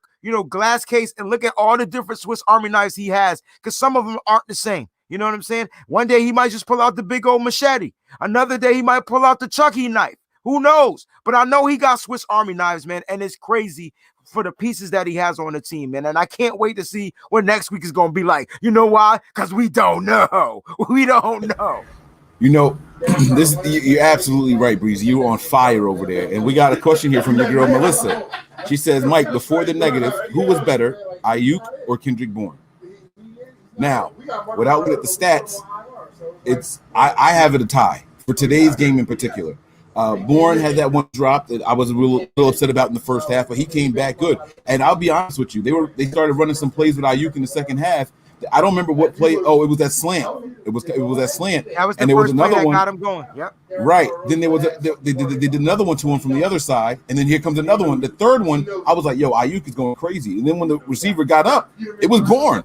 Speaker 3: glass case and look at all the different Swiss Army knives he has, because some of them aren't the same. You know what I'm saying? One day he might just pull out the big old machete. Another day he might pull out the Chucky knife. Who knows? But I know he got Swiss Army knives, man, and it's crazy for the pieces that he has on the team, man. And I can't wait to see what next week is going to be like. You know why? Because we don't know. We don't know.
Speaker 1: You're absolutely right, Breezy. You're on fire over there. And we got a question here from your girl, Melissa. She says, Mike, before the negative, who was better, Aiyuk or Kendrick Bourne? Now, without looking at the stats, I have it a tie for today's game in particular. Bourne had that one drop that I was a little upset about in the first half, but he came back good. And I'll be honest with you, they started running some plays with Aiyuk in the second half. I don't remember what play. Oh, it was that slant. It was that slant.
Speaker 3: That was the first play that got him going. Yep.
Speaker 1: Right. Then they did another one to him from the other side, and then here comes another one. The third one, I was like, yo, Aiyuk is going crazy. And then when the receiver got up, it was Bourne.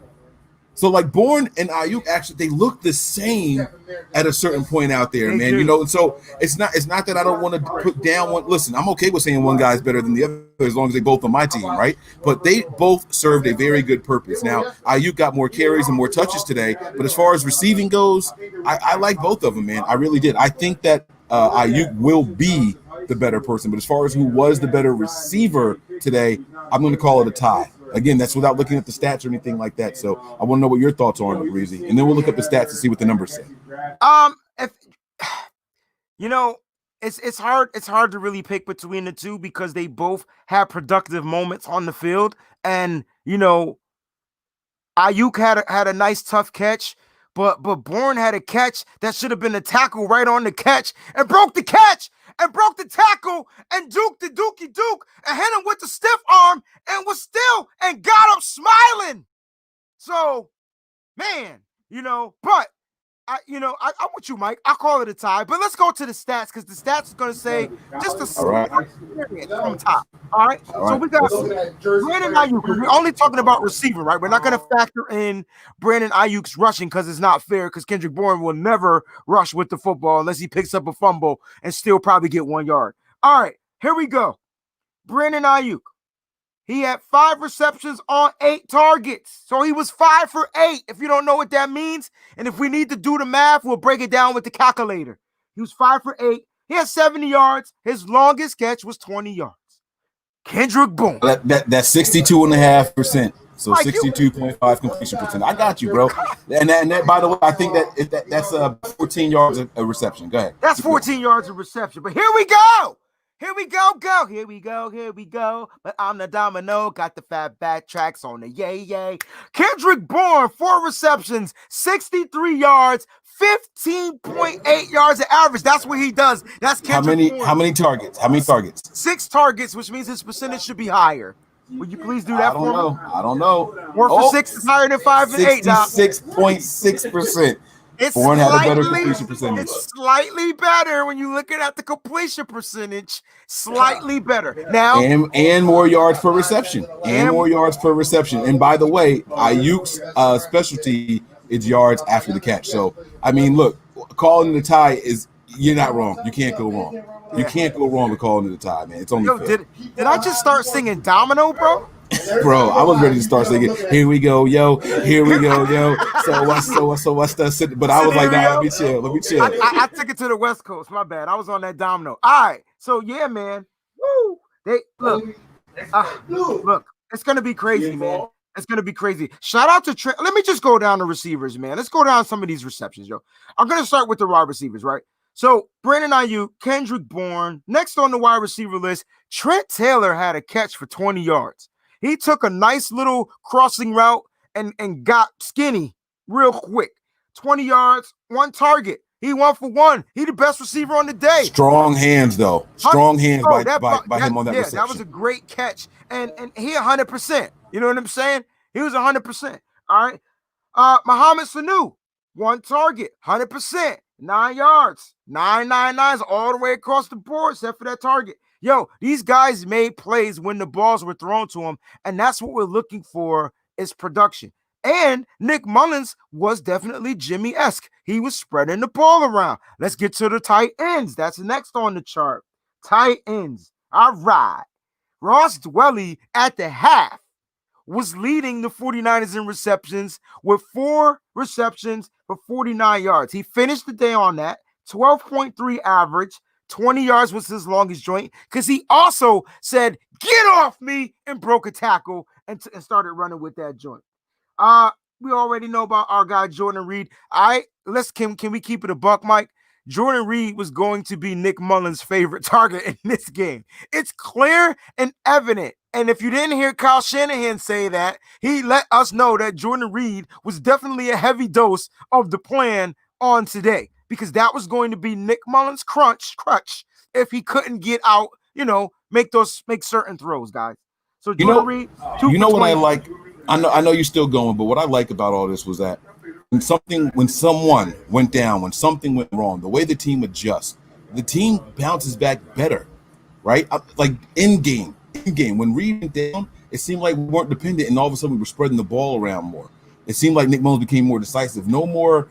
Speaker 1: So like Bourne and Aiyuk actually they look the same at a certain point out there, man. So it's not that I don't want to put down one. Listen, I'm okay with saying one guy's better than the other as long as they both on my team, right? But they both served a very good purpose. Now Aiyuk got more carries and more touches today, but as far as receiving goes, I like both of them, man. I really did. I think that Aiyuk will be the better person, but as far as who was the better receiver today, I'm going to call it a tie. Again, that's without looking at the stats or anything like that. So I want to know what your thoughts are on it, Breezy. And then we'll look up the stats and see what the numbers say.
Speaker 3: It's hard to really pick between the two because they both have productive moments on the field. And, Aiyuk had a nice tough catch, but Bourne had a catch that should have been a tackle right on the catch and broke the catch and broke the tackle and duked the dookie duke and hit him with the stiff arm and was still and got up smiling. So, man, but I'm with you, Mike. I call it a tie, but let's go to the stats because the stats is going to say just a from top. All right. So we got Brandon Aiyuk. We're only talking about receiver, right? We're not going to factor in Brandon Aiyuk's rushing because it's not fair because Kendrick Bourne will never rush with the football unless he picks up a fumble and still probably get 1 yard. All right, here we go. Brandon Aiyuk. He had 5 receptions on 8 targets. So he was 5 for 8, if you don't know what that means. And if we need to do the math, we'll break it down with the calculator. He was 5 for 8. He had 70 yards. His longest catch was 20 yards. Kendrick Bourne.
Speaker 1: That's 62.5%. So 62.5 completion percent. I got you, bro. And that, by the way, I think that's 14 yards a reception. Go ahead.
Speaker 3: That's 14 yards of reception. But here we go. Here we go. Here we go. But I'm the domino. Got the fat back tracks on the yay. Kendrick Bourne, 4 receptions, 63 yards, 15.8 yards of average. That's what he does. That's Kendrick Bourne.
Speaker 1: How many targets?
Speaker 3: 6 targets, which means his percentage should be higher. Would you please do that for me?
Speaker 1: I don't know.
Speaker 3: 4 for 6 is higher than 5 and 8 now.
Speaker 1: 66.6%. Bourne had a better completion percentage.
Speaker 3: It's slightly better when you're looking at the completion percentage. Slightly better. Now
Speaker 1: and more yards per reception. And more yards per reception. And by the way, Aiyuk's specialty is yards after the catch. So I mean, look, calling the tie is you're not wrong. You can't go wrong. You can't go wrong with calling it a tie, man. It's only fair.
Speaker 3: Did I just start singing Domino, bro?
Speaker 1: Bro, I was ready to start singing. Here we go, yo. Here we go, yo. So what's that? But I was like, nah, let me chill.
Speaker 3: I took it to the West Coast. My bad. I was on that Domino. All right. So yeah, man. Woo. Look. It's gonna be crazy, man. It's gonna be crazy. Shout out to Trent. Let me just go down the receivers, man. Let's go down some of these receptions, yo. I'm gonna start with the wide receivers, right? So Brandon Aiyuk, Kendrick Bourne. Next on the wide receiver list, Trent Taylor had a catch for 20 yards. He took a nice little crossing route and got skinny real quick. 20 yards, 1 target. He 1 for 1. He the best receiver on the day.
Speaker 1: Strong hands, though. Strong hands by him on that reception.
Speaker 3: That was a great catch. And he 100%. You know what I'm saying? He was 100%. All right. Mohamed Sanu, 1 target, 100%. 9 yards, 9 all the way across the board, except for that target. Yo, these guys made plays when the balls were thrown to them, and that's what we're looking for is production. And Nick Mullens was definitely Jimmy-esque. He was spreading the ball around. Let's get to the tight ends. That's next on the chart. Tight ends. All right. Ross Dwelly at the half was leading the 49ers in receptions with 4 receptions for 49 yards. He finished the day on that, 12.3 average. 20 yards was his longest joint because he also said, get off me, and broke a tackle and started running with that joint. We already know about our guy, Jordan Reed. Can we keep it a buck, Mike? Jordan Reed was going to be Nick Mullens' favorite target in this game. It's clear and evident. And if you didn't hear Kyle Shanahan say that, he let us know that Jordan Reed was definitely a heavy dose of the plan on today, because that was going to be Nick Mullens' crutch if he couldn't get out, make certain throws, guys. So Jordan Reed,
Speaker 1: what I like? I know you're still going, but what I like about all this was that when someone went down, when something went wrong, the way the team adjusts, the team bounces back better, right? Like in game, when Reed went down, it seemed like we weren't dependent, and all of a sudden we were spreading the ball around more. It seemed like Nick Mullens became more decisive. No more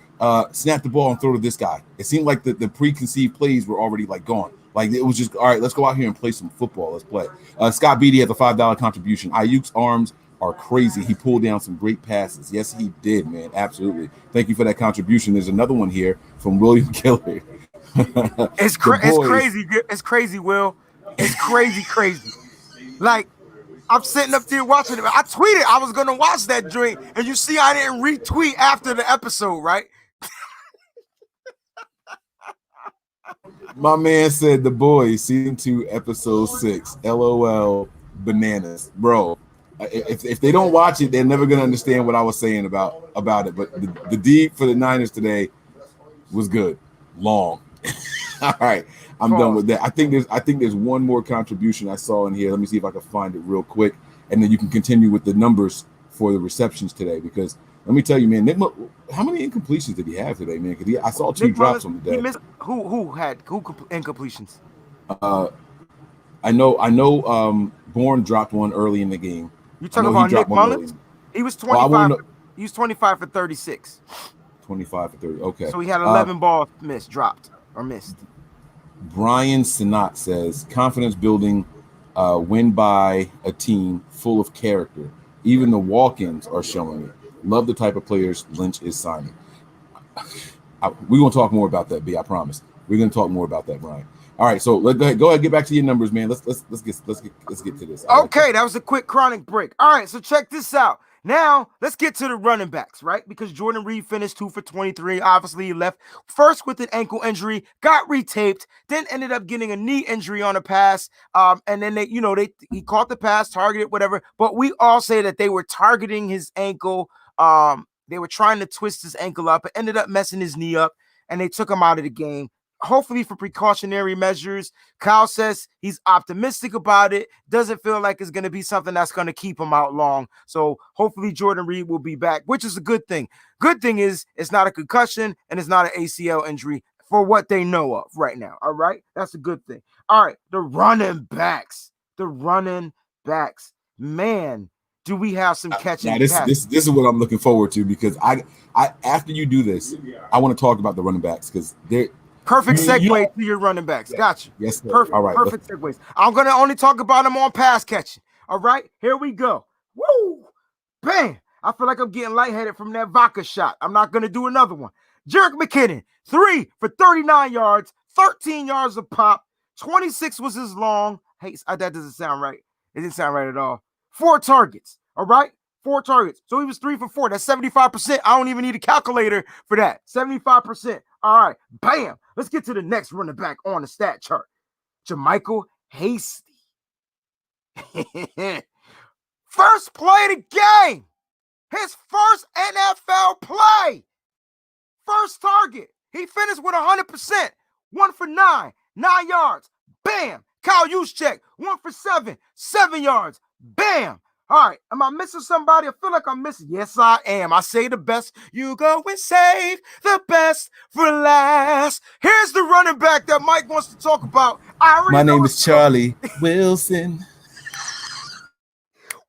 Speaker 1: snap the ball and throw to this guy. It seemed like the preconceived plays were already gone. Like it was just, all right, let's go out here and play some football. Let's play. Scott Beatty has a $5 contribution. Aiyuk's arms are crazy. He pulled down some great passes. Yes, he did, man. Absolutely. Thank you for that contribution. There's another one here from William Killer.
Speaker 3: It's crazy. It's crazy, Will. It's crazy. Like, I'm sitting up there watching it. I tweeted I was going to watch that joint, and you see I didn't retweet after the episode, right?
Speaker 1: My man said The Boys, season 2, episode 6. LOL, bananas. Bro, if they don't watch it, they're never going to understand what I was saying about it. But the deep for the Niners today was good. Long. All right, I'm done with that. I think there's one more contribution I saw in here. Let me see if I can find it real quick, and then you can continue with the numbers for the receptions today. Because let me tell you, man, how many incompletions did he have today, man? Because I saw 2 drops on the day.
Speaker 3: He missed, who incompletions?
Speaker 1: I know. Bourne dropped one early in the game.
Speaker 3: You talking about Nick Mullens? He was 25. He was 25 for 36.
Speaker 1: 25 for 30. Okay.
Speaker 3: So he had 11 balls missed.
Speaker 1: Brian Sinat says, confidence building, win by a team full of character. Even the walk-ins are showing it. Love the type of players Lynch is signing. We're going to talk more about that, B. I promise. We're going to talk more about that, Brian. All right, so go ahead, get back to your numbers, man. Let's get to this.
Speaker 3: Okay, that was a quick chronic break. All right, so check this out. Now, let's get to the running backs, right? Because Jordan Reed finished 2 for 23. Obviously, he left first with an ankle injury, got retaped, then ended up getting a knee injury on a pass. And then he caught the pass, targeted, whatever. But we all say that they were targeting his ankle. They were trying to twist his ankle up. It ended up messing his knee up, and they took him out of the game. hopefully for precautionary measures. Kyle says he's optimistic about it. Doesn't feel like it's going to be something that's going to keep him out long. So hopefully Jordan Reed will be back, which is a good thing. Good thing is it's not a concussion and it's not an ACL injury for what they know of right now. All right. That's a good thing. All right. The running backs. Man, do we have some catching?
Speaker 1: Now this is what I'm looking forward to, because I after you do this, I want to talk about the running backs because they're
Speaker 3: perfect segue to your running backs. Gotcha.
Speaker 1: Yes, sir.
Speaker 3: Perfect.
Speaker 1: All right.
Speaker 3: Perfect segues. I'm gonna only talk about them on pass catching. All right, here we go. Woo! Bam! I feel like I'm getting lightheaded from that vodka shot. I'm not gonna do another one. Jerick McKinnon, 3 for 39 yards, 13 yards a pop. 26 was his long. Hey, that doesn't sound right. It didn't sound right at all. 4 targets. All right. 4 targets. So he was 3 for 4. That's 75%. I don't even need a calculator for that. 75%. All right. Bam. Let's get to the next running back on the stat chart. JaMycal Hasty. First play of the game. His first NFL play. First target. He finished with 100%. 1 for 9. 9 yards. Bam. Kyle Juszczyk. 1 for 7. 7 yards. Bam. All right. Am I missing somebody? I feel like I'm missing. Yes, I am. I say the best. You go and save the best for last. Here's the running back that Mike wants to talk about.
Speaker 1: My name is Charlie Wilson.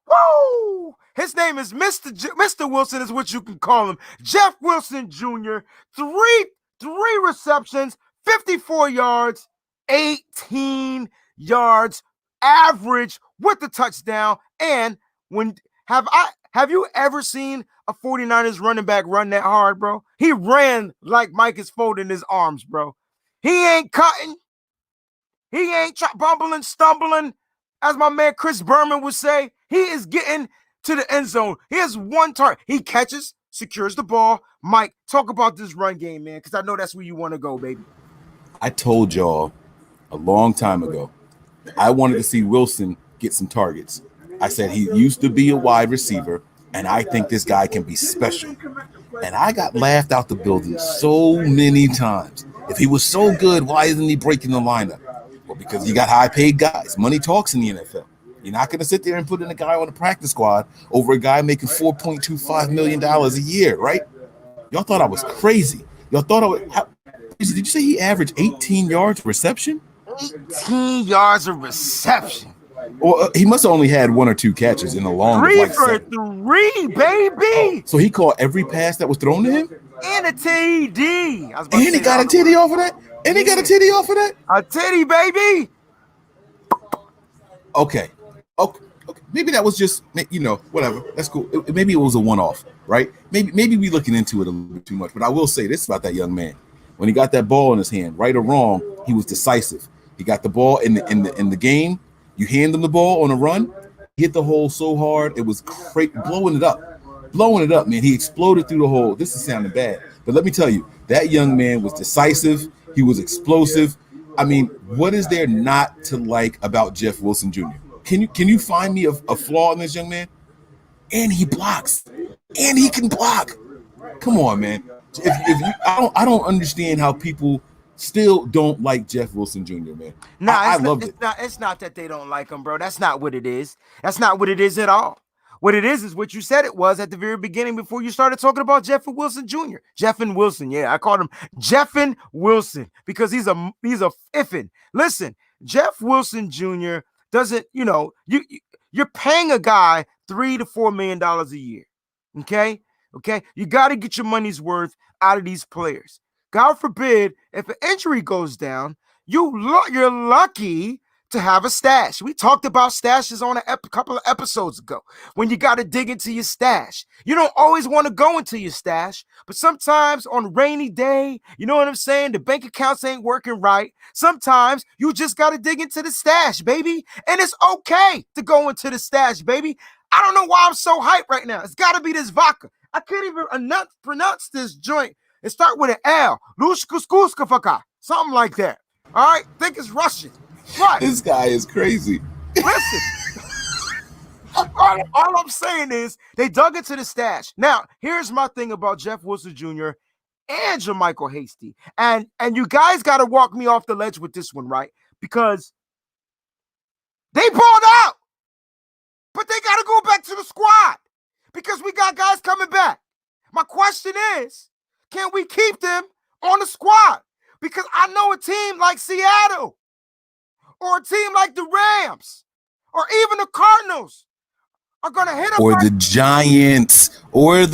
Speaker 3: Woo! His name is Mr. Wilson is what you can call him. Jeff Wilson Jr. Three receptions, 54 yards, 18 yards average with the touchdown. And have you ever seen a 49ers running back run that hard, bro? He ran like Mike is folding his arms, bro. He ain't cutting. He ain't bumbling, stumbling, as my man Chris Berman would say. He is getting to the end zone. He has 1 target. He catches, secures the ball. Mike, talk about this run game, man, because I know that's where you want to go, baby.
Speaker 1: I told y'all a long time ago, I wanted to see Wilson get some targets. I said he used to be a wide receiver, and I think this guy can be special. And I got laughed out the building so many times. If he was so good, why isn't he breaking the lineup? Well, because you got high-paid guys. Money talks in the NFL. You're not going to sit there and put in a guy on the practice squad over a guy making $4.25 million a year, right? Y'all thought I was crazy. Y'all thought did you say he averaged 18 yards reception?
Speaker 3: 18 yards of reception.
Speaker 1: Well, he must have only had 1 or 2 catches in a long
Speaker 3: 3
Speaker 1: like
Speaker 3: for
Speaker 1: 7.
Speaker 3: 3, baby.
Speaker 1: So he caught every pass that was thrown to him?
Speaker 3: And a TD.
Speaker 1: And he got a titty off of that? And he got a titty off of that?
Speaker 3: A titty, baby.
Speaker 1: Okay. Maybe that was just, whatever. That's cool. Maybe it was a one-off, right? Maybe we looking into it a little bit too much. But I will say this about that young man. When he got that ball in his hand, right or wrong, he was decisive. He got the ball in the game. You hand him the ball on a run, he hit the hole so hard, it was blowing it up, man. He exploded through the hole. This is sounding bad, but let me tell you, that young man was decisive. He was explosive. I mean, what is there not to like about Jeff Wilson Jr.? Can you find me a flaw in this young man? And he blocks, and he can block. Come on, man. I don't understand how people still don't like Jeff Wilson Jr., man. I loved it.
Speaker 3: It's not that they don't like him, bro. That's not what it is. That's not what it is at all. What it is what you said it was at the very beginning before you started talking about Jeff Wilson Jr. Jeffin Wilson. Yeah, I called him Jeffin Wilson because he's a iffin. Listen, Jeff Wilson Jr. doesn't, you're paying a guy $3 to $4 million a year. Okay? You got to get your money's worth out of these players. God forbid, if an injury goes down, you're lucky to have a stash. We talked about stashes on a couple of episodes ago when you got to dig into your stash. You don't always want to go into your stash, but sometimes on a rainy day, you know what I'm saying? The bank accounts ain't working right. Sometimes you just got to dig into the stash, baby. And it's okay to go into the stash, baby. I don't know why I'm so hyped right now. It's got to be this vodka. I can't even pronounce this joint. It start with an L. Lushkuskuskafaka. Something like that. All right? Think it's Russian. Right.
Speaker 1: This guy is crazy.
Speaker 3: Listen. all I'm saying is they dug into the stash. Now, here's my thing about Jeff Wilson Jr. and Jermichael Hasty. And you guys got to walk me off the ledge with this one, right? Because they balled out, but they got to go back to the squad because we got guys coming back. My question is, can we keep them on the squad? Because I know a team like Seattle or a team like the Rams or even the Cardinals are going to hit up.
Speaker 1: Or the Giants. Where was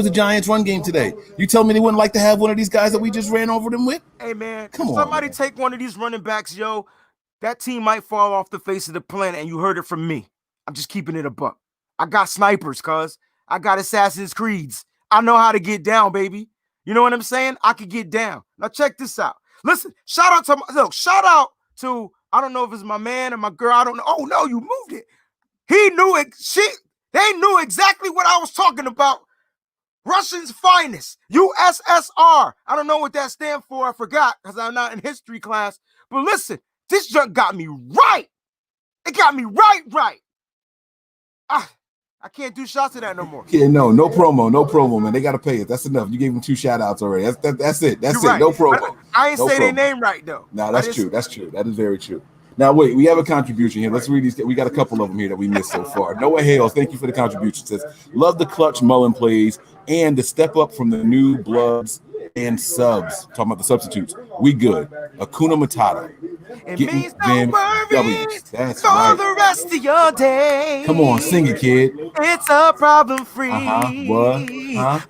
Speaker 1: the Giants run game today? You tell me they wouldn't like to have one of these guys that we just ran over them with?
Speaker 3: Hey, man,
Speaker 1: Come on,
Speaker 3: somebody
Speaker 1: man.
Speaker 3: take one of these running backs, yo. That team might fall off the face of the planet, and you heard it from me. I'm just keeping it a buck. I got snipers, cuz. I got Assassin's Creeds. I know how to get down, baby. You know what I'm saying? I could get down. Now check this out. Listen, shout out to, I don't know if it's my man or my girl. I don't know. Oh, no, you moved it. He knew it. They knew exactly what I was talking about. Russian's finest, USSR. I don't know what that stands for. I forgot because I'm not in history class. But listen, this junk got me right. It got me right. I can't do shots of that no more.
Speaker 1: Yeah, no promo, man. They got to pay it. That's enough. You gave them 2 shout outs already. That's it. That's
Speaker 3: You're
Speaker 1: it.
Speaker 3: right.
Speaker 1: No promo.
Speaker 3: I ain't say their name right, though.
Speaker 1: No, that's true. That's true. That is very true. Now, wait, we have a contribution here. Let's read these. We got a couple of them here that we missed so far. Noah Hales, thank you for the contribution. Says, love the clutch Mullen plays and the step up from the new bloods and subs. Talking about the substitutes. We good. Hakuna Matata.
Speaker 3: It means no worries
Speaker 1: That's
Speaker 3: for
Speaker 1: right.
Speaker 3: the rest of your day.
Speaker 1: Come on, sing it, kid.
Speaker 3: It's a problem-free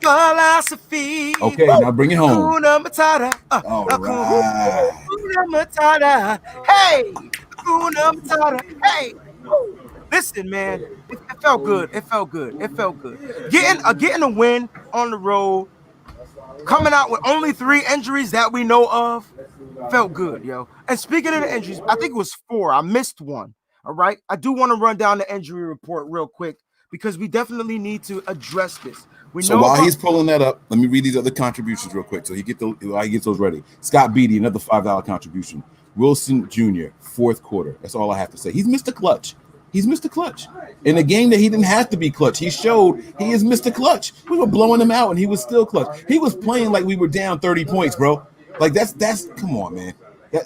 Speaker 3: philosophy.
Speaker 1: Okay, now bring it home.
Speaker 3: Hakuna Matata.
Speaker 1: All right.
Speaker 3: Hakuna Matata. Hey, Hakuna Matata. Hey. Listen, man, it felt good. It felt good. Getting a win on the road, coming out with only 3 injuries that we know of, felt good, yo. And speaking of the injuries, I think it was 4. I missed one. All right. I do want to run down the injury report real quick because we definitely need to address this.
Speaker 1: While he's pulling that up, let me read these other contributions real quick. So he gets those ready. Scott Beatty, another $5 contribution. Wilson Jr., 4th quarter. That's all I have to say. He's Mr. Clutch. In a game that he didn't have to be clutch, he showed he is Mr. Clutch. We were blowing him out, and he was still clutch. He was playing like we were down 30 points, bro. Like that's come on, man.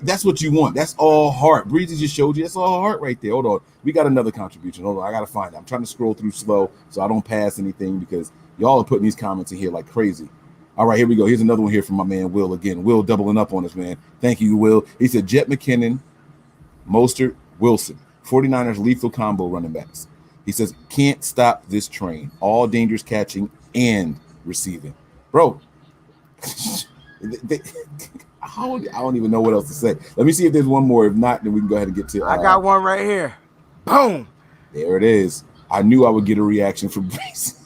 Speaker 1: That's what you want. That's all heart. Breezy just showed you. That's all heart right there. Hold on. We got another contribution. Hold on. I got to find it. I'm trying to scroll through slow so I don't pass anything because y'all are putting these comments in here like crazy. All right, here we go. Here's another one here from my man Will again. Will doubling up on us, man. Thank you, Will. He said Jet McKinnon, Mostert, Wilson. 49ers lethal combo running backs. He says, can't stop this train. All dangerous catching and receiving. Bro, I don't even know what else to say. Let me see if there's one more. If not, then we can go ahead and get to
Speaker 3: I got one right here. Boom.
Speaker 1: There it is. I knew I would get a reaction from Breeze.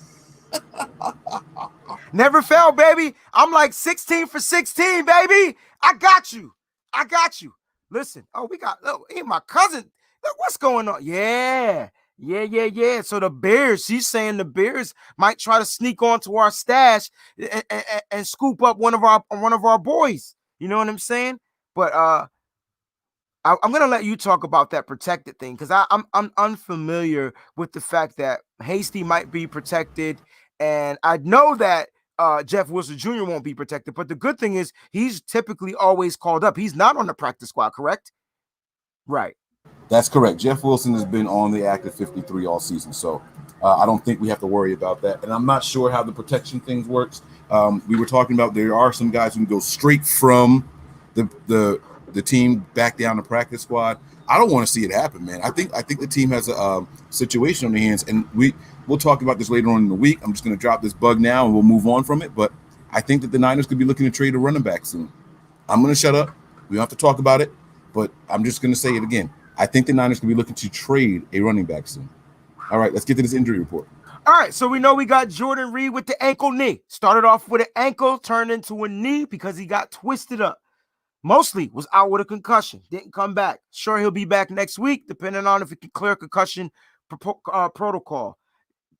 Speaker 3: Never fail, baby. I'm like 16 for 16, baby. I got you. Listen. Oh, hey, my cousin. Look, what's going on? Yeah. So the Bears, she's saying the Bears might try to sneak onto our stash and scoop up one of our boys. You know what I'm saying? But I'm gonna let you talk about that protected thing because I'm unfamiliar with the fact that Hasty might be protected, and I know that Jeff Wilson Jr. won't be protected. But the good thing is he's typically always called up. He's not on the practice squad, correct? Right.
Speaker 1: That's correct. Jeff Wilson has been on the active 53 all season, so I don't think we have to worry about that. And I'm not sure how the protection things works. We were talking about there are some guys who can go straight from the team back down to practice squad. I don't want to see it happen, man. I think the team has a situation on their hands, and we'll talk about this later on in the week. I'm just going to drop this bug now, and we'll move on from it. But I think that the Niners could be looking to trade a running back soon. I'm going to shut up. We don't have to talk about it, but I'm just going to say it again. I think the Niners could be looking to trade a running back soon. All right, let's get to this injury report.
Speaker 3: All right, so we know we got Jordan Reed with the ankle knee. Started off with an ankle, turned into a knee because he got twisted up. Mostly was out with a concussion. Didn't come back. Sure, he'll be back next week, depending on if he can clear concussion protocol.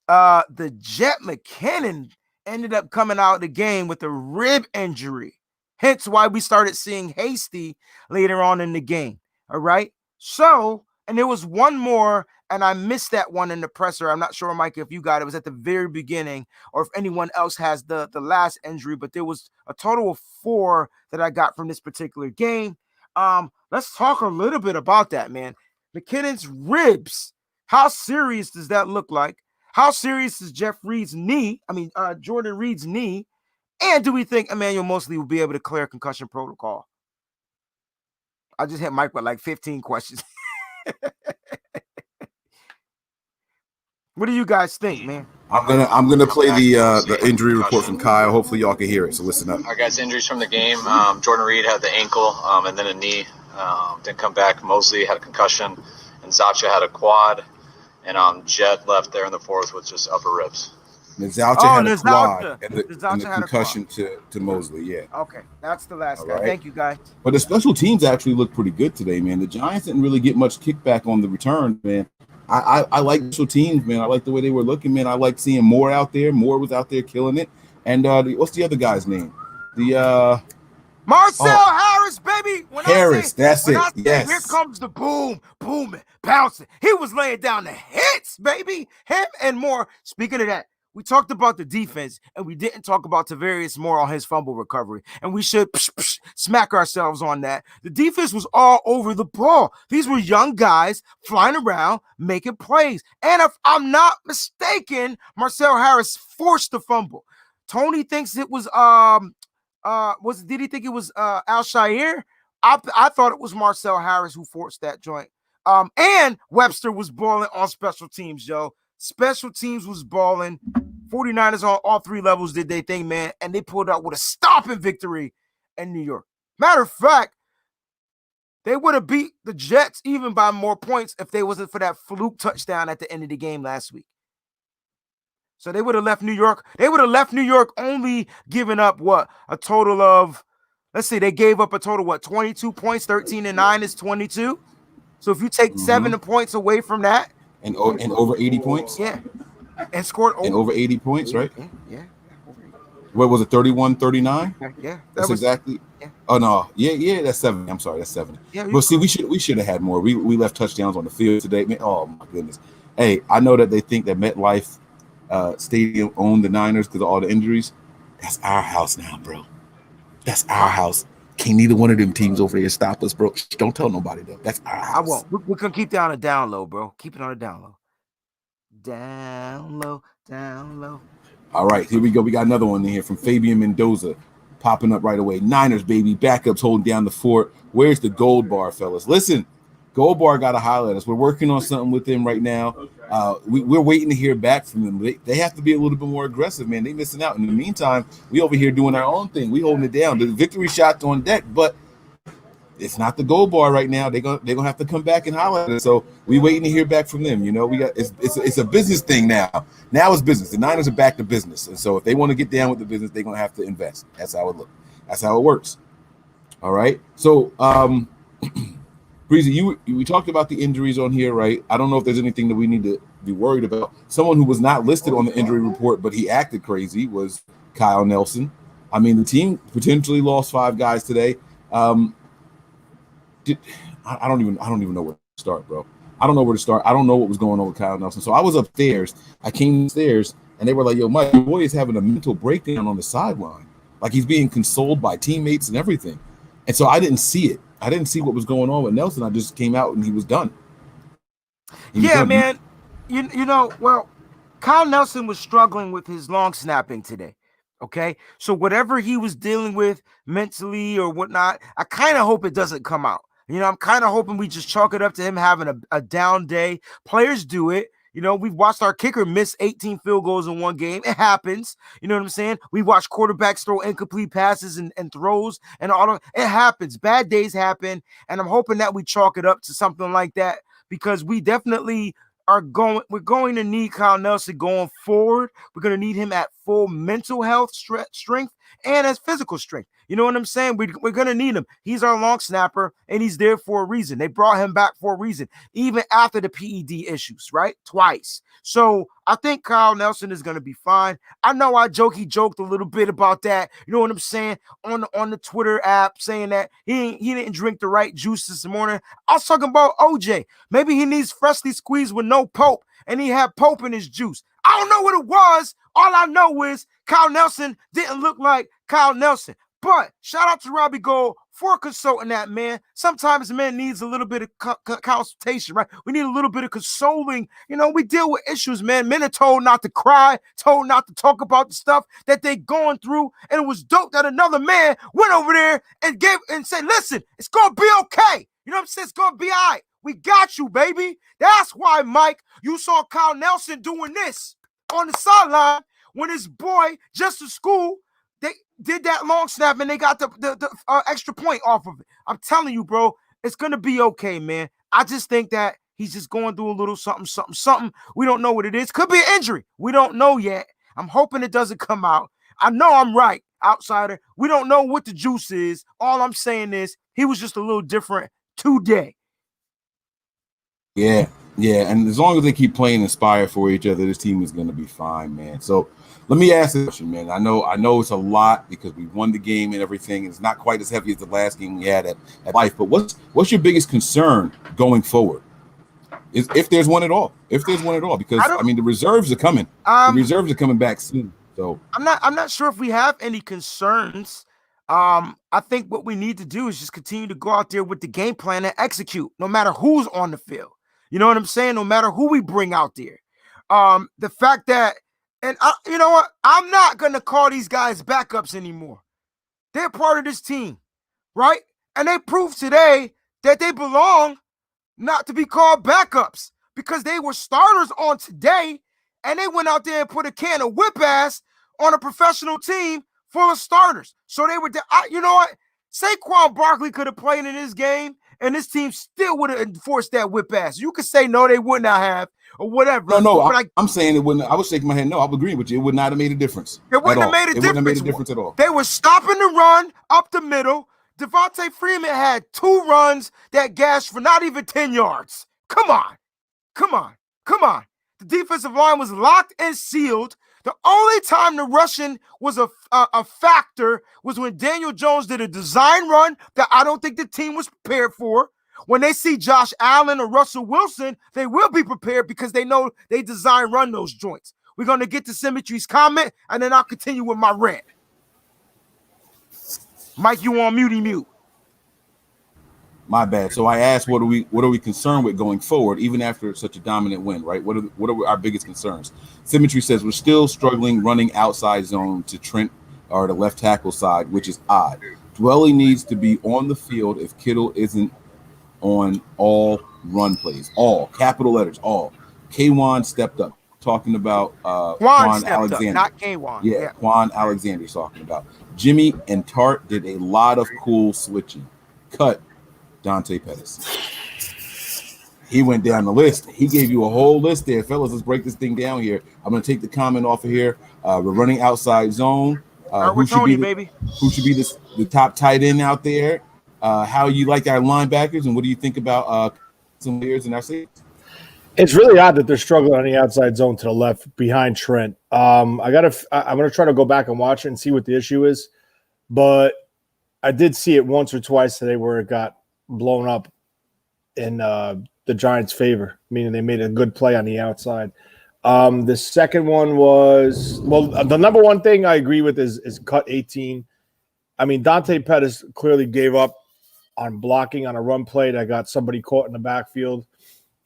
Speaker 3: The Jet McKinnon ended up coming out of the game with a rib injury. Hence why we started seeing Hasty later on in the game. All right. So, and there was one more and I missed that one in the presser. I'm not sure, Mike, if you got it. It was at the very beginning, or if anyone else has the last injury, but there was a total of 4 that I got from this particular game. Let's talk a little bit about that, man. McKinnon's ribs. How serious does that look like? How serious is Jordan Reed's knee? And do we think Emmanuel Moseley will be able to clear concussion protocol? I just hit Mike with like 15 questions. What do you guys think, man?
Speaker 1: I'm gonna play the injury report from Kyle. Hopefully y'all can hear it. So listen up.
Speaker 5: Our guys' injuries from the game. Jordan Reed had the ankle and then a knee. Didn't come back. Mosley had a concussion, and Zacha had a quad. And Jed left there in the 4th with just upper ribs.
Speaker 1: Zacha had a quad and the concussion to Mosley. Yeah.
Speaker 3: Okay, that's the last guy.
Speaker 1: Right.
Speaker 3: Thank you, guys.
Speaker 1: But the special teams actually looked pretty good today, man. The Giants didn't really get much kickback on the return, man. I like special teams, man. I like the way they were looking, man. I like seeing Moore out there. Moore was out there killing it. And what's the other guy's name?
Speaker 3: Marcel Harris, baby.
Speaker 1: Harris, that's it. Yes.
Speaker 3: Here comes the boom, booming, bouncing. He was laying down the hits, baby. Him and Moore. Speaking of that, we talked about the defense, and we didn't talk about Tavarius Moore on his fumble recovery, and we should smack ourselves on that. The defense was all over the ball. These were young guys flying around, making plays. And if I'm not mistaken, Marcel Harris forced the fumble. Tony thinks it was did he think it was Al-Shaair? I thought it was Marcel Harris who forced that joint. And Webster was balling on special teams, Joe. Special teams was balling. 49ers on all 3 levels did they thing, man, and they pulled out with a stomping victory in New York. Matter of fact, they would have beat the Jets even by more points if they wasn't for that fluke touchdown at the end of the game last week. So they would have left New York. They would have left New York only giving up a total of, let's see, they gave up a total 22 points. 13-9 is 22. So if you take 7 points away from that,
Speaker 1: and over 80 points,
Speaker 3: yeah, and scored
Speaker 1: over 80 points, right?
Speaker 3: Yeah.
Speaker 1: What was it, 31-39?
Speaker 3: Yeah,
Speaker 1: that's exactly. Yeah. Oh no, yeah, that's 70. I'm sorry, that's 70. Yeah, but see, we should have had more. We left touchdowns on the field today, man. Oh my goodness. Hey, I know that they think that MetLife Stadium owned the Niners because of all the injuries. That's our house now, bro. That's our house. Can't neither one of them teams over here stop us, bro. Don't tell nobody though. That's our house.
Speaker 3: I won't. We're gonna keep that on a down low, bro. Keep it on a down low. Down low, down low.
Speaker 1: All right, here we go. We got another one in here from Fabian Mendoza popping up right away. Niners, baby. Backups holding down the fort. Where's the gold bar, fellas? Listen, Gold Bar got to highlight us. We're working on something with them right now. We're waiting to hear back from them. They have to be a little bit more aggressive, man. They missing out. In the meantime, we over here doing our own thing. We holding it down. The victory shot's on deck, but it's not the Gold Bar right now. They're gonna have to come back and highlight it. So we waiting to hear back from them. You know, it's a business thing now. Now it's business. The Niners are back to business, and so if they want to get down with the business, they're gonna have to invest. That's how it looks. That's how it works. All right. So Breezy, we talked about the injuries on here, right? I don't know if there's anything that we need to be worried about. Someone who was not listed on the injury report, but he acted crazy, was Kyle Nelson. I mean, the team potentially lost 5 guys today. I don't even know where to start, bro. I don't know where to start. I don't know what was going on with Kyle Nelson. So I was upstairs. I came upstairs, and they were like, "Yo, Mike, your boy is having a mental breakdown on the sideline. Like he's being consoled by teammates and everything." And so I didn't see it. I didn't see what was going on with Nelson. I just came out and he was done.
Speaker 3: Man. You know, well, Kyle Nelson was struggling with his long snapping today. Okay. So whatever he was dealing with mentally or whatnot, I kind of hope it doesn't come out. You know, I'm kind of hoping we just chalk it up to him having a down day. Players do it. You know, we've watched our kicker miss 18 field goals in one game. It happens. You know what I'm saying? We watch quarterbacks throw incomplete passes and throws and all of it happens. Bad days happen. And I'm hoping that we chalk it up to something like that because we definitely we're going to need Kyle Nelson going forward. We're going to need him at full mental health strength and has physical strength. You know what I'm saying? We're going to need him. He's our long snapper, and he's there for a reason. They brought him back for a reason, even after the PED issues, right? Twice. So I think Kyle Nelson is going to be fine. I know he joked a little bit about that. You know what I'm saying? On the Twitter app, saying that he didn't drink the right juice this morning. I was talking about OJ. Maybe he needs freshly squeezed with no pulp, and he had pulp in his juice. I don't know what it was. All I know is Kyle Nelson didn't look like Kyle Nelson. But shout out to Robbie Gold for consulting that, man. Sometimes man needs a little bit of consultation, right? We need a little bit of consoling. You know, we deal with issues, man. Men are told not to cry, told not to talk about the stuff that they going through. And it was dope that another man went over there and said, listen, it's going to be okay. You know what I'm saying? It's going to be all right. We got you, baby. That's why, Mike, you saw Kyle Nelson doing this on the sideline when his boy, just to school, they did that long snap and they got the extra point off of it. I'm telling you, bro, it's going to be okay, man. I just think that he's just going through a little something. We don't know what it is. Could be an injury. We don't know yet. I'm hoping it doesn't come out. I know I'm right, outsider. We don't know what the juice is. All I'm saying is he was just a little different today.
Speaker 1: Yeah, and as long as they keep playing inspired for each other, this team is going to be fine, man. So let me ask this question, man. I know it's a lot because we won the game and everything. It's not quite as heavy as the last game we had at Life, but what's your biggest concern going forward? If there's one at all, because I mean the reserves are coming. The reserves are coming back soon. So
Speaker 3: I'm not sure if we have any concerns. I think what we need to do is just continue to go out there with the game plan and execute, no matter who's on the field. You know what I'm saying? No matter who we bring out there. The fact that, you know what? I'm not going to call these guys backups anymore. They're part of this team, right? And they proved today that they belong not to be called backups because they were starters on today, and they went out there and put a can of whip ass on a professional team full of starters. So they were, you know what? Saquon Barkley could have played in this game, and this team still would have enforced that whip ass. You could say no, they would not have, or whatever.
Speaker 1: No, I'm saying it wouldn't. I was shaking my head. No, I'm agreeing with you. It would not have made a difference.
Speaker 3: It wouldn't have made a difference.
Speaker 1: It wouldn't have made a difference at all.
Speaker 3: They were stopping the run up the middle. Devontae Freeman had 2 runs that gashed for not even 10 yards. Come on. The defensive line was locked and sealed. The only time the rushing was a factor was when Daniel Jones did a design run that I don't think the team was prepared for. When they see Josh Allen or Russell Wilson, they will be prepared because they know they design run those joints. We're going to get to Symmetry's comment, and then I'll continue with my rant. Mike, you on mute.
Speaker 1: My bad. So I asked, what are we concerned with going forward, even after such a dominant win, right? What are our biggest concerns? Symmetry says we're still struggling running outside zone to Trent or the left tackle side, which is odd. Dwelly needs to be on the field if Kittle isn't on all run plays, all capital letters, all. Kwan stepped up, talking about Quan Alexander,
Speaker 3: not Kwan.
Speaker 1: Yeah, Quan Alexander's talking about. Jimmy and Tart did a lot of cool switching. Cut Dante Pettis. He went down the list. He gave you a whole list there, fellas. Let's break this thing down here. I'm going to take the comment off of here. We're running outside zone. Who should be the top tight end out there? How you like our linebackers, and what do you think about some players in our safety?
Speaker 4: It's really odd that they're struggling on the outside zone to the left behind Trent. I'm going to try to go back and watch it and see what the issue is, but I did see it once or twice today where it got blown up in the Giants' favor, meaning they made a good play on the outside. The second one was, the number one thing I agree with is cut 18. I mean, Dante Pettis clearly gave up on blocking on a run play that got somebody caught in the backfield.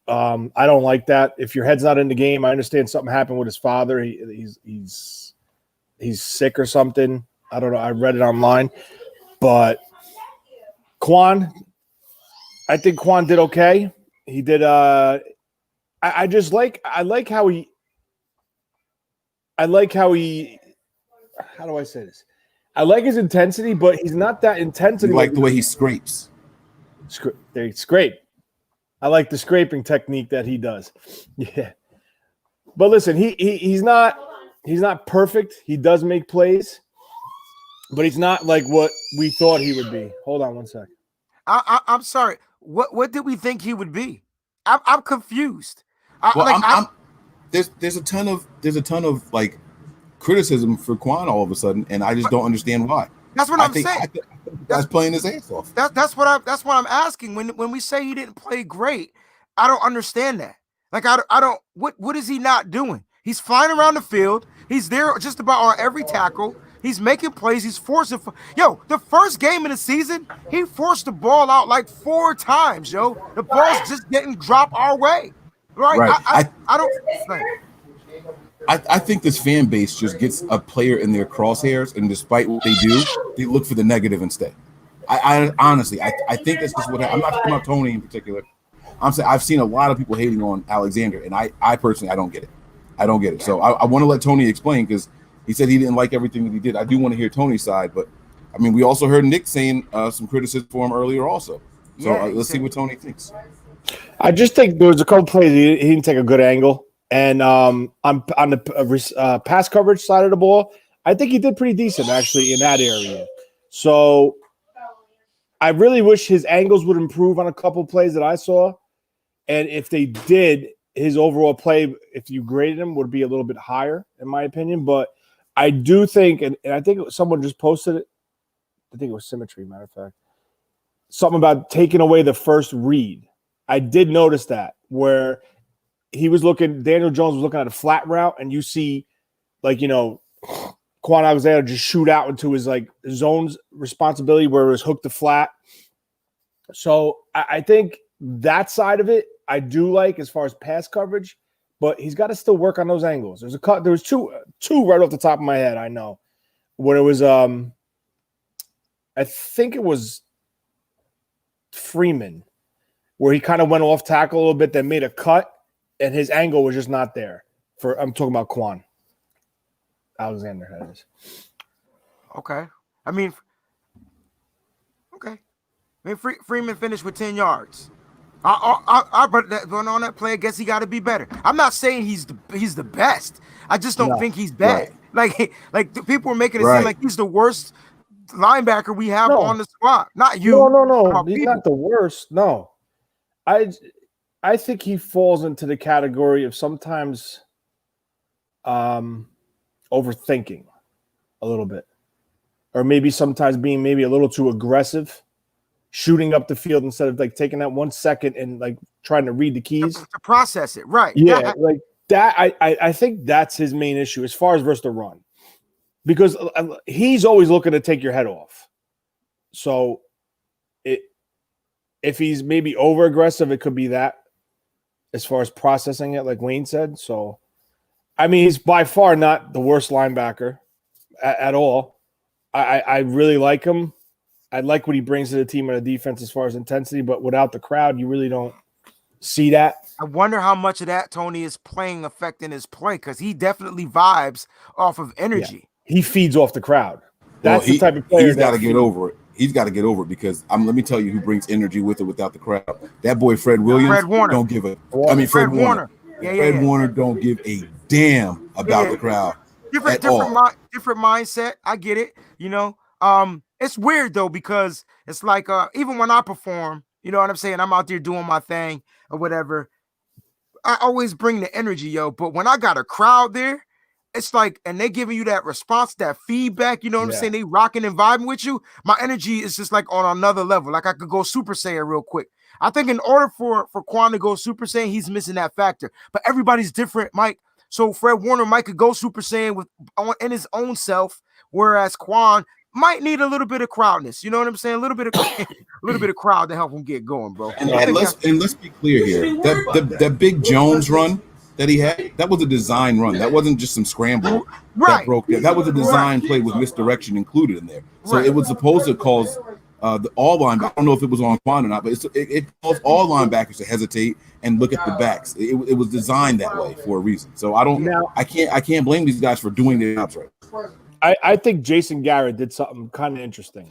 Speaker 4: I don't like that. If your head's not in the game, I understand something happened with his father. He's sick or something. I don't know. I read it online, but Quan, I think Quan did okay. He did. I like how he. How do I say this? I like his intensity, but he's not that intensity.
Speaker 1: You like the way he scrapes.
Speaker 4: They scrape. I like the scraping technique that he does. Yeah. But listen, he's not perfect. He does make plays. but he's not like what we thought he would be. Hold on one second.
Speaker 3: I'm sorry. What did we think he would be? I'm confused.
Speaker 1: There's a ton of like criticism for Quan all of a sudden, and I just don't understand why.
Speaker 3: That's what I'm saying.
Speaker 1: I think that's playing his ass off.
Speaker 3: That's what I'm asking. When we say he didn't play great, I don't understand that. Like I don't what is he not doing? He's flying around the field. He's there just about on every tackle. He's making plays. He's forcing. The first game of the season, he forced the ball out like 4 times. Yo, the ball's just didn't drop our way. Right. I don't.
Speaker 1: I think this fan base just gets a player in their crosshairs, and despite what they do, they look for the negative instead. I honestly think that's just what I'm not talking about Tony in particular. I'm saying I've seen a lot of people hating on Alexander, and I personally I don't get it. I don't get it. So I want to let Tony explain because he said he didn't like everything that he did. I do want to hear Tony's side, but I mean we also heard Nick saying some criticism for him earlier also. So let's see what Tony thinks.
Speaker 4: I just think there was a couple plays he didn't take a good angle, and on the pass coverage side of the ball, I think he did pretty decent actually in that area. So I really wish his angles would improve on a couple plays that I saw, and if they did, his overall play, if you graded him, would be a little bit higher in my opinion. But I do think, and I think someone just posted it. I think it was Symmetry, matter of fact, something about taking away the first read. I did notice that where he was looking, Daniel Jones was looking at a flat route, and you see, like, Quan Alexander just shoot out into his like zone's responsibility where it was hooked to flat. So I think that side of it I do like as far as pass coverage, but he's got to still work on those angles. There was two right off the top of my head. I know when it was I think it was Freeman, where he kind of went off tackle a little bit, then made a cut, and his angle was just not there. I'm talking about Quan Alexander. That is.
Speaker 3: Okay. I mean, Freeman finished with 10 yards. But on that play, I guess he got to be better. I'm not saying he's the best. I just don't think he's bad. Right. Like the people were making it seem like he's the worst linebacker we have on the squad. Not you.
Speaker 4: No. He's not the worst. No. I think he falls into the category of sometimes overthinking a little bit, or maybe sometimes being maybe a little too aggressive, shooting up the field instead of like taking that 1 second and like trying to read the keys
Speaker 3: to process it. Right.
Speaker 4: Yeah. Like that. I think that's his main issue as far as versus the run, because he's always looking to take your head off. So if he's maybe over aggressive, it could be that as far as processing it, like Wayne said. So, I mean, he's by far not the worst linebacker at all. I really like him. I like what he brings to the team on the defense as far as intensity, but without the crowd, you really don't see that.
Speaker 3: I wonder how much of that, Tony, is affecting his play, because he definitely vibes off of energy.
Speaker 4: Yeah. He feeds off the crowd. That's the type of player
Speaker 1: he's got to get over it. He's got to get over it because let me tell you who brings energy with or without the crowd. That boy Fred Williams.
Speaker 3: Fred Warner.
Speaker 1: Don't give a. I mean Fred Warner. Fred Warner don't give a damn about the crowd. Different
Speaker 3: mindset. I get it. It's weird though, because it's like even when I perform, you know what I'm saying? I'm out there doing my thing or whatever. I always bring the energy, yo. But when I got a crowd there, it's like, and they giving you that response, that feedback, you know what I'm saying? They rocking and vibing with you. My energy is just like on another level. Like I could go Super Saiyan real quick. I think in order for Quan to go Super Saiyan, he's missing that factor. But everybody's different, Mike. So Fred Warner might could go Super Saiyan in his own self, whereas Quan might need a little bit of crowdness. You know what I'm saying? A little bit of crowd to help him get going, bro.
Speaker 1: And let's be clear here. That big Jones run that he had, that was a design run. That wasn't just some scramble that broke there. That was a design play with misdirection included in there. So it was supposed to cause all linebackers. I don't know if it was on Quan or not, but it caused all linebackers to hesitate and look at the backs. It was designed that way for a reason. So I can't blame these guys for doing their jobs right.
Speaker 4: I think Jason Garrett did something kind of interesting,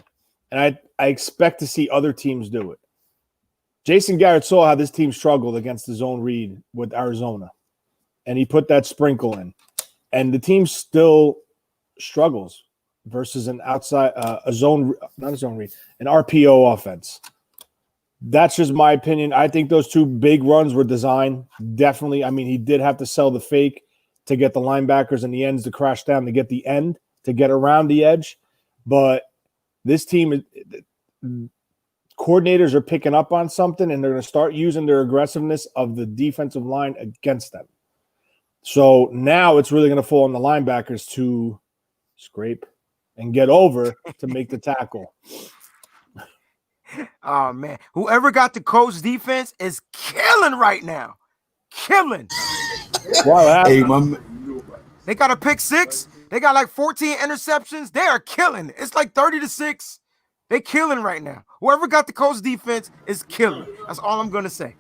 Speaker 4: and I expect to see other teams do it. Jason Garrett saw how this team struggled against the zone read with Arizona, and he put that sprinkle in, and the team still struggles versus an outside a zone, not a zone read, an RPO offense. That's just my opinion. I think those two big runs were designed. Definitely. I mean, he did have to sell the fake to get the linebackers and the ends to crash down to get the end to get around the edge. But this team, coordinators are picking up on something, and they're going to start using their aggressiveness of the defensive line against them. So now it's really going to fall on the linebackers to scrape and get over to make the tackle.
Speaker 3: Oh, man. Whoever got the Colts defense is killing right now. Killing.
Speaker 4: Wow,
Speaker 1: Hey,
Speaker 3: They got a pick 6. They got like 14 interceptions. They are killing. It's like 30-6. They killing right now. Whoever got the Colts defense is killing. That's all I'm going to say.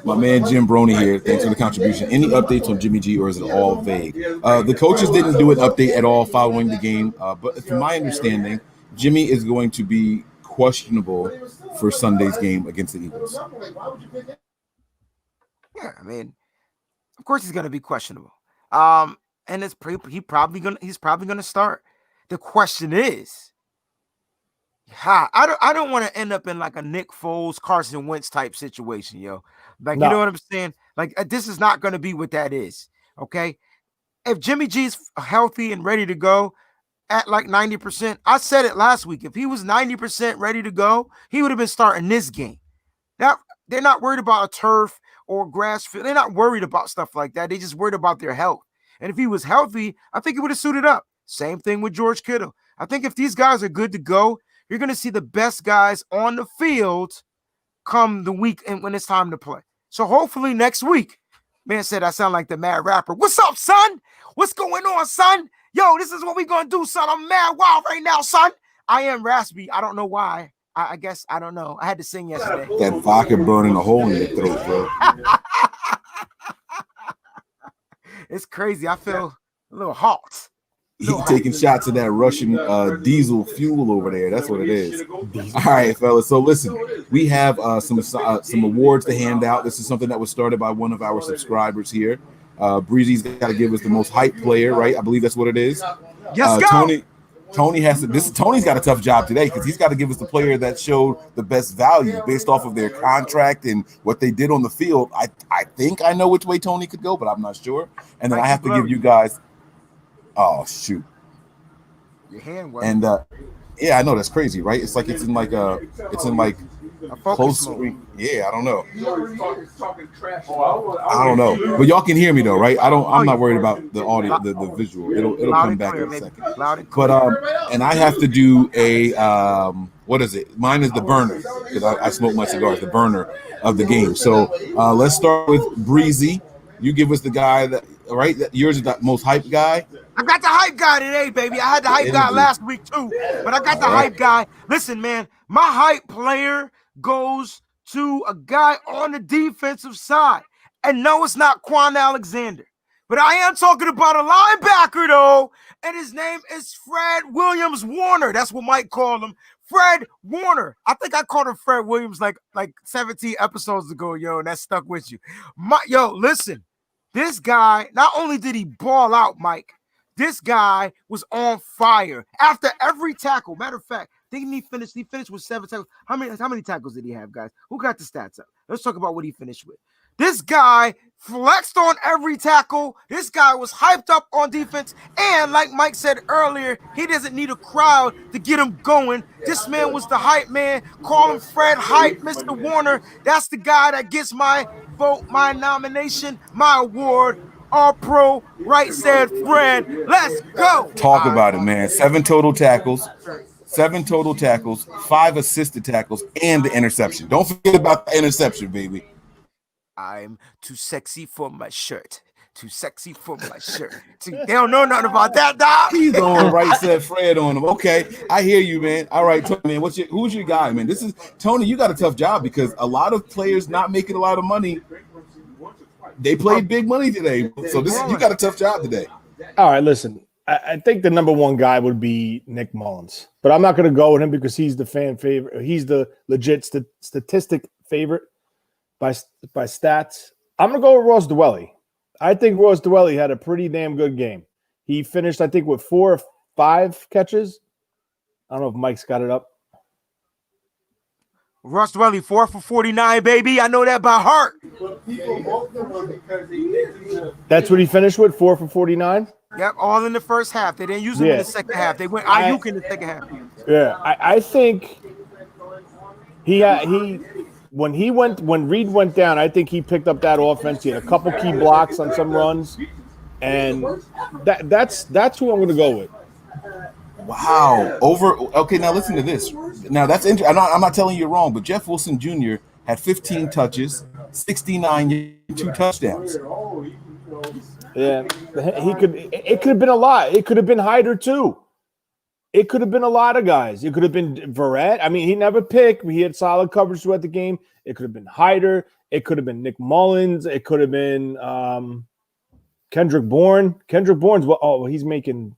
Speaker 1: my man Jim Broney here. Thanks for the contribution. Any updates on Jimmy G, or is it all vague? The coaches didn't do an update at all following the game, but from my understanding, Jimmy is going to be questionable for Sunday's game against the Eagles.
Speaker 3: Yeah, I mean, of course he's going to be questionable. And he's probably gonna start. The question is, I don't want to end up in like a Nick Foles, Carson Wentz type situation, yo. Like, you know what I'm saying? Like, this is not going to be what that is, okay? If Jimmy G's healthy and ready to go at like 90%, I said it last week. If he was 90% ready to go, he would have been starting this game. Now, they're not worried about a turf or grass field. They're not worried about stuff like that. They just worried about their health. And if he was healthy, I think he would have suited up. Same thing with George Kittle. I think if these guys are good to go, you're going to see the best guys on the field come the week and when it's time to play. So hopefully next week, man said I sound like the mad rapper. What's up, son? What's going on, son? Yo, this is what we going to do, son. I'm mad wild right now, son. I am raspy. I don't know why. I guess, I don't know. I had to sing yesterday.
Speaker 1: That vodka burning a hole in your throat, bro.
Speaker 3: It's crazy. I feel a little hot.
Speaker 1: He's taking shots of that Russian diesel fuel over there. That's what it is. All right, fellas. So listen, we have some awards to hand out. This is something that was started by one of our subscribers here. Breezy's got to give us the most hype player, right? I believe that's what it is.
Speaker 3: Yes,
Speaker 1: Tony has to. Tony's got a tough job today because he's got to give us the player that showed the best value based off of their contract and what they did on the field. I think I know which way Tony could go, but I'm not sure. And then I have to give you guys. Oh shoot!
Speaker 3: Your hand was.
Speaker 1: And yeah, I know that's crazy, right? It's like it's in a close screen. Yeah, I don't know. I don't know, but y'all can hear me though, right? I'm not worried about the audio, the visual. It'll come back in a second. But and I have to do a what is it? Mine is the burner because I smoke my cigars. The burner of the game. So let's start with Breezy. You give us the guy that right. Yours is the most hype guy.
Speaker 3: I got the hype guy today, baby. I had the hype guy last week too, but I got the hype guy. Listen, man, my hype player goes to a guy on the defensive side. And no, it's not Quan Alexander. But I am talking about a linebacker, though. And his name is Fred Williams Warner. That's what Mike called him. Fred Warner. I think I called him Fred Williams like 17 episodes ago, yo, and that stuck with you. Yo, listen. This guy, not only did he ball out, Mike, this guy was on fire after every tackle. Matter of fact, didn't he finish? He finished with 7 tackles. How many tackles did he have, guys? Who got the stats up? Let's talk about what he finished with. This guy flexed on every tackle. This guy was hyped up on defense. And like Mike said earlier, he doesn't need a crowd to get him going. This man was the hype man. Call him Fred Hype, Mr. Warner. That's the guy that gets my vote, my nomination, my award. All pro, right said Fred. Let's go.
Speaker 1: Talk about it, man. 7 total tackles, 5 assisted tackles, and the interception. Don't forget about the interception, baby.
Speaker 3: I'm too sexy for my shirt. Too sexy for my shirt. They don't know nothing about that, dog.
Speaker 1: He's on right said Fred on him. Okay, I hear you, man. All right, Tony, man. Who's your guy, man? This is Tony. You got a tough job because a lot of players not making a lot of money. They played big money today, so you got a tough job today.
Speaker 4: All right, listen. I think the number one guy would be Nick Mullens, but I'm not going to go with him because he's the fan favorite. He's the legit statistic favorite by stats. I'm going to go with Ross Dwelly. I think Ross Dwelly had a pretty damn good game. He finished, I think, with 4 5 catches. I don't know if Mike's got it up.
Speaker 3: Russ Dwelly, 4 for 49, baby. I know that by heart.
Speaker 4: That's what he finished with, 4 for 49.
Speaker 3: Yep, all in the first half. They didn't use him in the second half. They went Aiyuk in the second half.
Speaker 4: Yeah, I think he when Reed went down, I think he picked up that offense. He had a couple key blocks on some runs, and that's who I'm going to go with.
Speaker 1: Wow. Okay, now listen to this. Now that's interesting. I'm not telling you wrong, but Jeff Wilson Jr. had 15 touches, 69, 2 touchdowns.
Speaker 4: Yeah, it could have been a lot. It could have been Hyder too. It could have been a lot of guys. It could have been Verrett. I mean, he never picked. He had solid coverage throughout the game. It could have been Hyder. It could have been Nick Mullens. It could have been Kendrick Bourne. Kendrick Bourne's he's making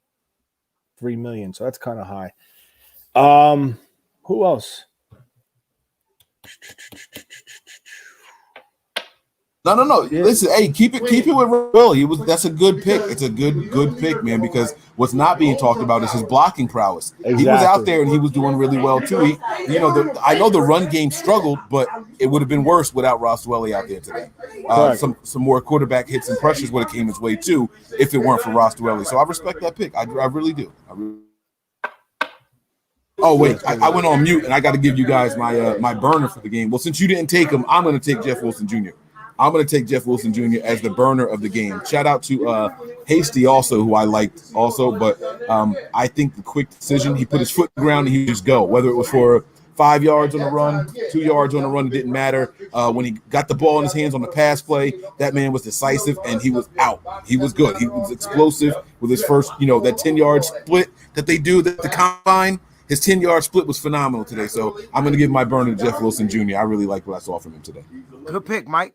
Speaker 4: $3 million, so that's kind of high. Who else?
Speaker 1: No. Yeah. Listen, hey, keep it with Will. That's a good pick. It's a good pick, man, because what's not being talked about is his blocking prowess. Exactly. He was out there and he was doing really well too. I know the run game struggled, but it would have been worse without Ross Dwelly out there today. Some more quarterback hits and pressures would have came his way too if it weren't for Ross Dwelly. So I respect that pick. I really do. Oh wait, I went on mute and I got to give you guys my burner for the game. Well, since you didn't take him, I'm going to take Jeff Wilson Jr. I'm going to take Jeff Wilson Jr. as the burner of the game. Shout out to Hasty also, who I liked also. But I think the quick decision, he put his foot in the ground and he just go. Whether it was for 5 yards on the run, 2 yards on the run, it didn't matter. When he got the ball in his hands on the pass play, that man was decisive and he was out. He was good. He was explosive with his first, that 10-yard split that they do at the combine. His 10-yard split was phenomenal today. So I'm going to give my burner to Jeff Wilson Jr. I really like what I saw from him today.
Speaker 3: Good pick, Mike.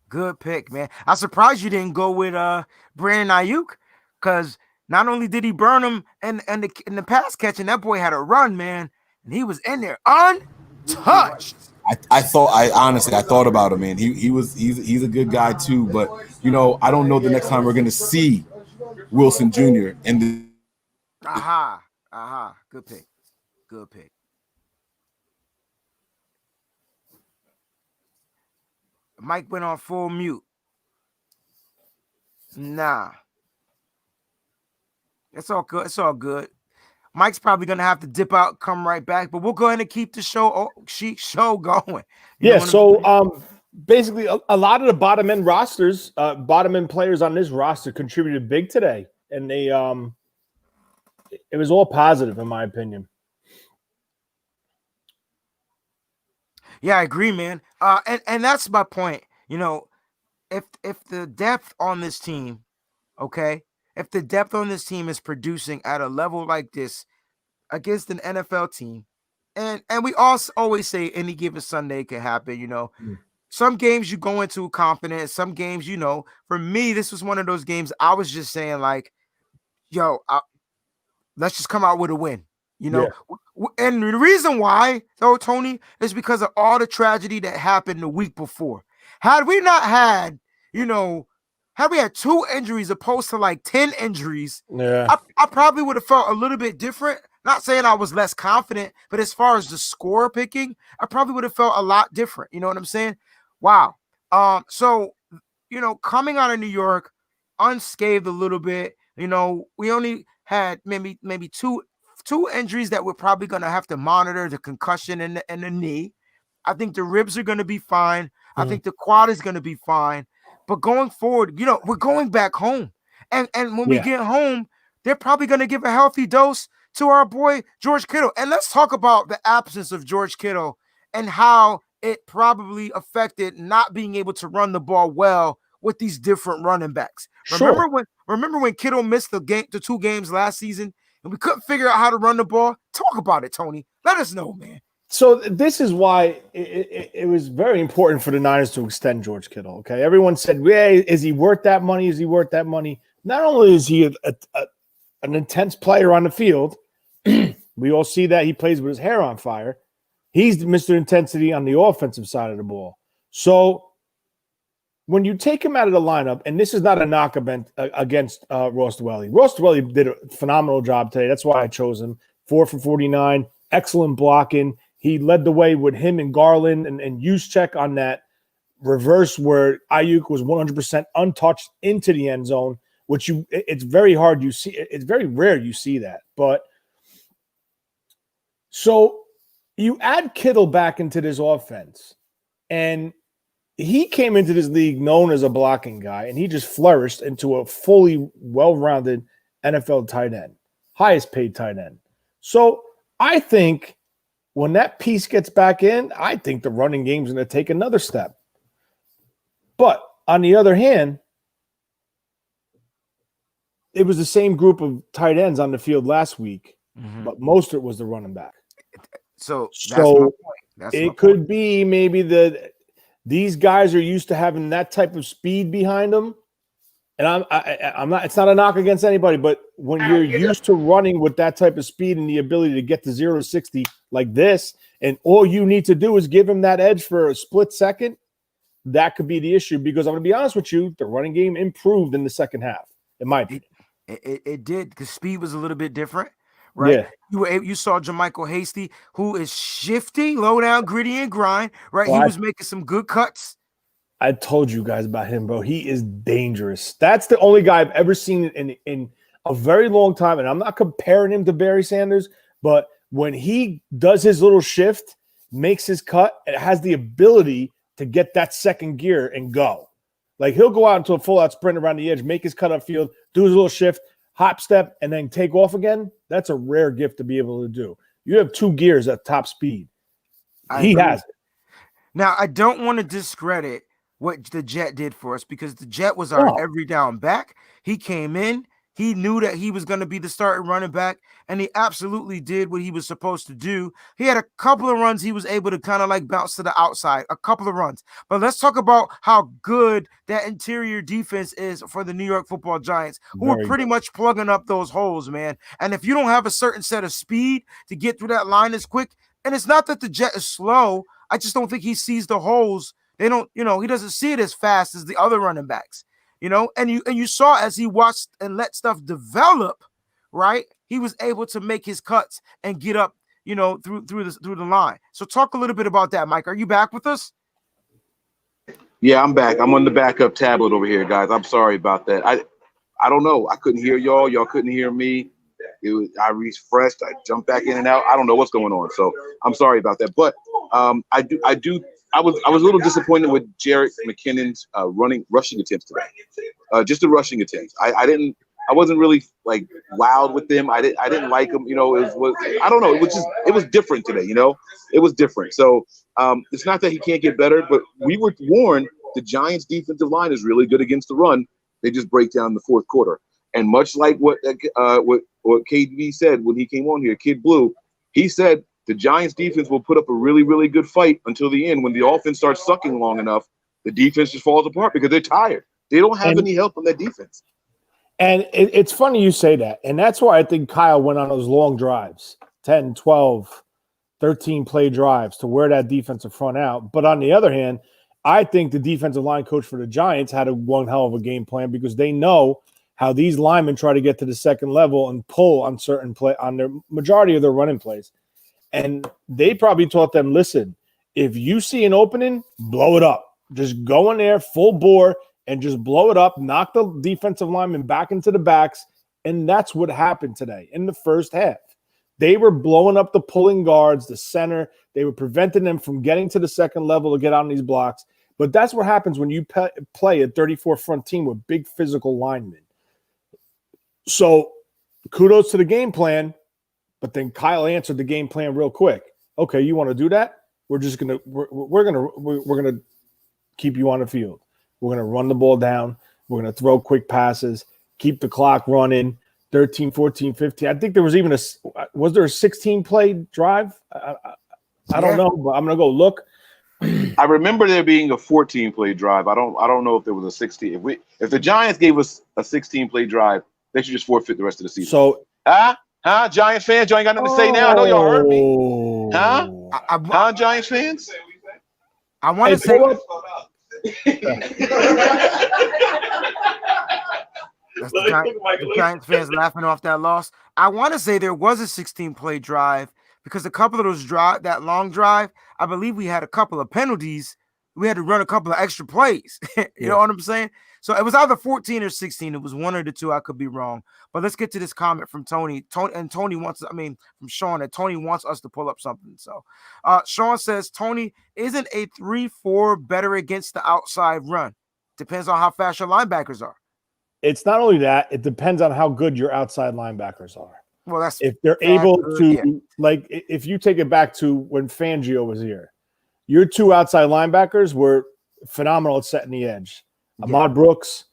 Speaker 3: Good pick, man. I'm surprised you didn't go with Brandon Aiyuk, because not only did he burn him in the pass catching, that boy had a run, man, and he was in there untouched.
Speaker 1: I thought about him, man. He's a good guy too, but I don't know the next time we're gonna see Wilson Jr. and
Speaker 3: Good pick. Good pick. Mike went on full mute. Nah. It's all good. It's all good. Mike's probably going to have to dip out, come right back, but we'll go ahead and keep the show going.
Speaker 4: Basically, a lot of the bottom end rosters, bottom end players on this roster contributed big today, and they it was all positive in my opinion.
Speaker 3: Yeah, I agree, man. And that's my point. If the depth on this team, okay, if the depth on this team is producing at a level like this against an NFL team, and we also always say any given Sunday could happen, Some games you go into confident, some games, for me, this was one of those games I was just saying like, let's just come out with a win. And the reason why, though, Tony, is because of all the tragedy that happened the week before. Had we not had, had we had 2 injuries opposed to like 10 injuries, I probably would have felt a little bit different. Not saying I was less confident, but as far as the score picking, I probably would have felt a lot different. You know what I'm saying? Wow. So, coming out of New York unscathed a little bit, we only had maybe two injuries that we're probably going to have to monitor: the concussion and the knee. I think the ribs are going to be fine. I think the quad is going to be fine. But going forward, we're going back home. And when we get home, they're probably going to give a healthy dose to our boy George Kittle. And let's talk about the absence of George Kittle and how it probably affected not being able to run the ball well with these different running backs. Remember when Kittle missed the 2 games last season and we couldn't figure out how to run the ball? Talk about it, Tony. Let us know, man.
Speaker 4: So this is why it was very important for the Niners to extend George Kittle. Okay, everyone said, "Hey, is he worth that money? Is he worth that money?" Not only is he an intense player on the field, we all see that he plays with his hair on fire. He's Mr. Intensity on the offensive side of the ball. So when you take him out of the lineup, and this is not a knock against Ross Dwelly. Ross Dwelly did a phenomenal job today. That's why I chose him. 4 for 49, excellent blocking. He led the way with him and Garland and Juszczyk on that reverse where Aiyuk was 100% untouched into the end zone, which it's very hard you see. It's very rare you see that. But so you add Kittle back into this offense, and he came into this league known as a blocking guy, and he just flourished into a fully well-rounded NFL tight end, highest paid tight end. So I think when that piece gets back in, I think the running game's going to take another step. But on the other hand, it was the same group of tight ends on the field last week, but Mostert was the running back.
Speaker 3: So that's my point.
Speaker 4: It could be maybe that these guys are used to having that type of speed behind them. And I'm not. It's not a knock against anybody, but when you're used to running with that type of speed and the ability to get to 0 to 60 like this, and all you need to do is give him that edge for a split second, that could be the issue. Because I'm going to be honest with you, the running game improved in the second half, in my opinion.
Speaker 3: It did, because speed was a little bit different, right?
Speaker 4: Yeah.
Speaker 3: You saw Jermichael Hasty, who is shifty, low down, gritty, and grind, right?
Speaker 4: Well,
Speaker 3: he was making some good cuts.
Speaker 4: I told you guys about him, bro. He is dangerous. That's the only guy I've ever seen in a very long time. And I'm not comparing him to Barry Sanders, but when he does his little shift, makes his cut, it has the ability to get that second gear and go. Like, he'll go out into a full-out sprint around the edge, make his cut upfield, do his little shift, hop step, and then take off again. That's a rare gift to be able to do. You have 2 gears at top speed. He has it.
Speaker 3: Now, I don't want to discredit what the Jet did for us, because the Jet was our every down back. He came in. He knew that he was going to be the starting running back, and he absolutely did what he was supposed to do. He had a couple of runs he was able to kind of like bounce to the outside, a couple of runs. But let's talk about how good that interior defense is for the New York Football Giants, who are pretty much plugging up those holes, man. And if you don't have a certain set of speed to get through that line as quick, and it's not that the Jet is slow, I just don't think he sees the holes. They don't, he doesn't see it as fast as the other running backs. And you saw as he watched and let stuff develop, right? He was able to make his cuts and get up, through the line. So talk a little bit about that, Mike. Are you back with us?
Speaker 1: Yeah, I'm back. I'm on the backup tablet over here, guys. I'm sorry about that. I don't know. I couldn't hear y'all. Y'all couldn't hear me. I refreshed. I jumped back in and out. I don't know what's going on. So I'm sorry about that. But I was a little disappointed with Jerick McKinnon's rushing attempts today. Just the rushing attempts. I wasn't really like wowed with them. I didn't like them. I don't know. It was different today. It was different. So it's not that he can't get better, but we were warned the Giants' defensive line is really good against the run. They just break down in the fourth quarter. And much like what KD said when he came on here, Kid Blue, he said the Giants defense will put up a really, really good fight until the end. When the offense starts sucking long enough, the defense just falls apart because they're tired. They don't have any help on that defense.
Speaker 4: And it's funny you say that. And that's why I think Kyle went on those long drives, 10, 12, 13 play drives to wear that defensive front out. But on the other hand, I think the defensive line coach for the Giants had one hell of a game plan, because they know how these linemen try to get to the second level and pull on certain play on their majority of their running plays. And they probably taught them, listen, if you see an opening, blow it up. Just go in there full bore and just blow it up, knock the defensive linemen back into the backs. And that's what happened today in the first half. They were blowing up the pulling guards, the center. They were preventing them from getting to the second level to get on these blocks. But that's what happens when you play a 34 front team with big physical linemen. So kudos to the game plan, but then Kyle answered the game plan real quick. Okay, you want to do that? We're gonna keep you on the field. We're gonna run the ball down. We're gonna throw quick passes, keep the clock running. 13, 14, 15. I think there was even was there a 16 play drive? I don't know, but I'm gonna go look.
Speaker 1: I remember there being a 14 play drive. I don't know if there was a 16. If the Giants gave us a 16 play drive, they should just forfeit the rest of the season.
Speaker 4: So,
Speaker 1: Giants fans, you ain't got nothing to say now. I know y'all heard me. Giants fans.
Speaker 3: I want to say. That's the Giants fans laughing off that loss. I want to say there was a 16-play drive because a couple of those that long drive, I believe we had a couple of penalties. We had to run a couple of extra plays. You know what I'm saying? So it was either 14 or 16. It was one or the two. I could be wrong. But let's get to this comment from Tony. Tony wants, from Sean, that Tony wants us to pull up something. So Sean says, Tony, isn't a 3-4 better against the outside run? Depends on how fast your linebackers are.
Speaker 4: It's not only that, it depends on how good your outside linebackers are.
Speaker 3: Well, that's
Speaker 4: if they're able to, like, if you take it back to when Fangio was here, your two outside linebackers were phenomenal at setting the edge. Ahmad Brooks,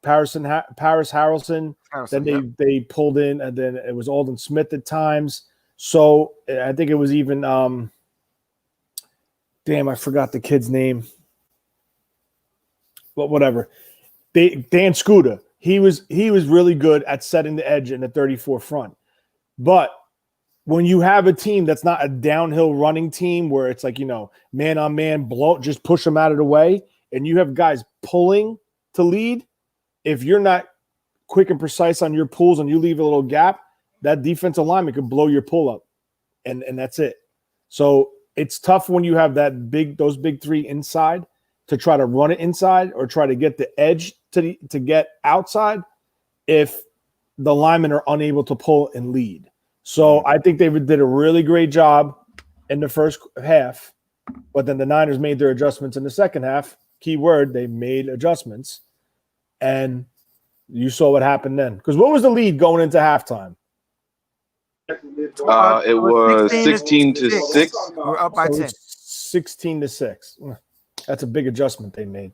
Speaker 4: Paris Harrelson. Then they pulled in, and then it was Alden Smith at times. So I think it was even damn, I forgot the kid's name. But whatever. Dan Scuda. He was really good at setting the edge in the 34 front. But when you have a team that's not a downhill running team where it's like, man on man, just push them out of the way, and you have guys pulling to lead, if you're not quick and precise on your pulls and you leave a little gap, that defensive lineman could blow your pull up, and that's it. So it's tough when you have those big three inside to try to run it inside or try to get the edge to get outside if the linemen are unable to pull and lead. So I think they did a really great job in the first half, but then the Niners made their adjustments in the second half. Key word, they made adjustments, and you saw what happened then. Because what was the lead going into halftime?
Speaker 6: It was 16-6.
Speaker 3: We're up by 10.
Speaker 4: 16-6. That's a big adjustment they made.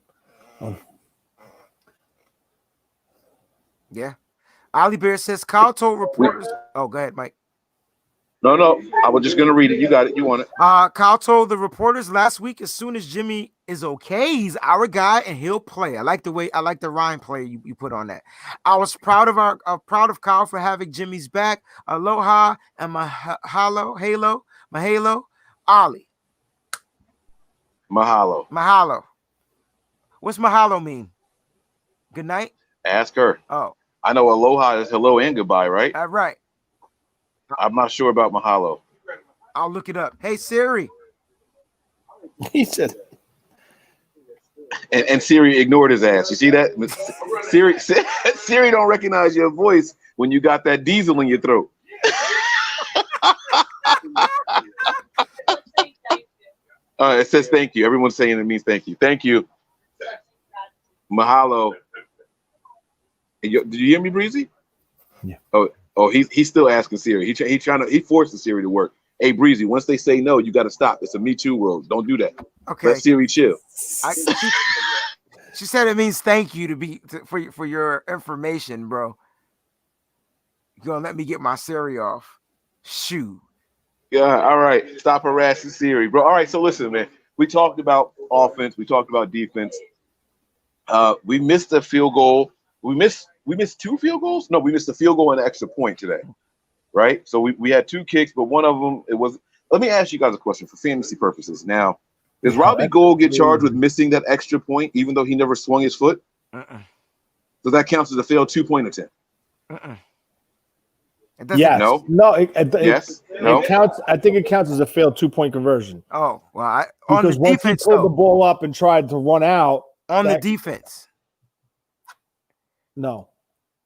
Speaker 3: Yeah. Ali Bear says Kyle told reporters. Oh, go ahead, Mike.
Speaker 6: No, I was just gonna read it. You got it. You want it?
Speaker 3: Kyle told the reporters last week, as soon as Jimmy is okay, he's our guy and he'll play. I like the rhyme play you put on that. I was proud of Kyle for having Jimmy's back. Aloha and mahalo. Ali. Mahalo. What's mahalo mean? Good night?
Speaker 6: Ask her.
Speaker 3: Oh.
Speaker 6: I know aloha is hello and goodbye, right?
Speaker 3: Right.
Speaker 6: I'm not sure about mahalo.
Speaker 3: I'll look it up. Hey, Siri.
Speaker 4: He said.
Speaker 6: And Siri ignored his ass. You see that? Siri don't recognize your voice when you got that diesel in your throat. It says thank you. Everyone's saying it means thank you. Thank you. Mahalo. Did you hear me, Breezy?
Speaker 4: Yeah.
Speaker 6: Oh, he's still asking Siri. He forced the Siri to work. Hey, Breezy, once they say no, you got to stop. It's a Me Too world. Don't do that.
Speaker 3: Okay.
Speaker 6: Let Siri chill.
Speaker 3: She said it means thank you for your information, bro. You gonna let me get my Siri off? Shoot.
Speaker 6: Yeah. All right. Stop harassing Siri, bro. All right. So listen, man. We talked about offense. We talked about defense. We missed a field goal. We missed 2 field goals. No, we missed a field goal and an extra point today. Right. So we had 2 kicks, but one of them Let me ask you guys a question for fantasy purposes. Now, does Robbie Gould get charged with missing that extra point, even though he never swung his foot? Does that count as a failed 2-point attempt?
Speaker 4: Yes.
Speaker 6: No.
Speaker 4: Yes.
Speaker 6: No.
Speaker 4: It counts. I think it counts as a failed 2-point conversion.
Speaker 3: Oh well,
Speaker 4: because once he pulled the ball up and tried to run out
Speaker 3: on the defense.
Speaker 4: No,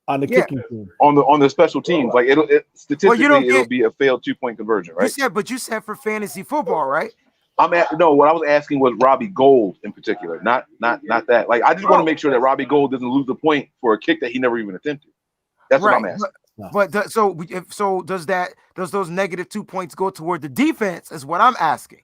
Speaker 4: on the kicking team.
Speaker 6: On the special teams, like statistically, it'll be a failed 2-point conversion, right?
Speaker 3: You said for fantasy football, right?
Speaker 6: What I was asking was Robbie Gould in particular, not that. Like, I just want to make sure that Robbie Gould doesn't lose the point for a kick that he never even attempted. That's what I'm asking.
Speaker 3: But does those negative 2 points go toward the defense? Is what I'm asking.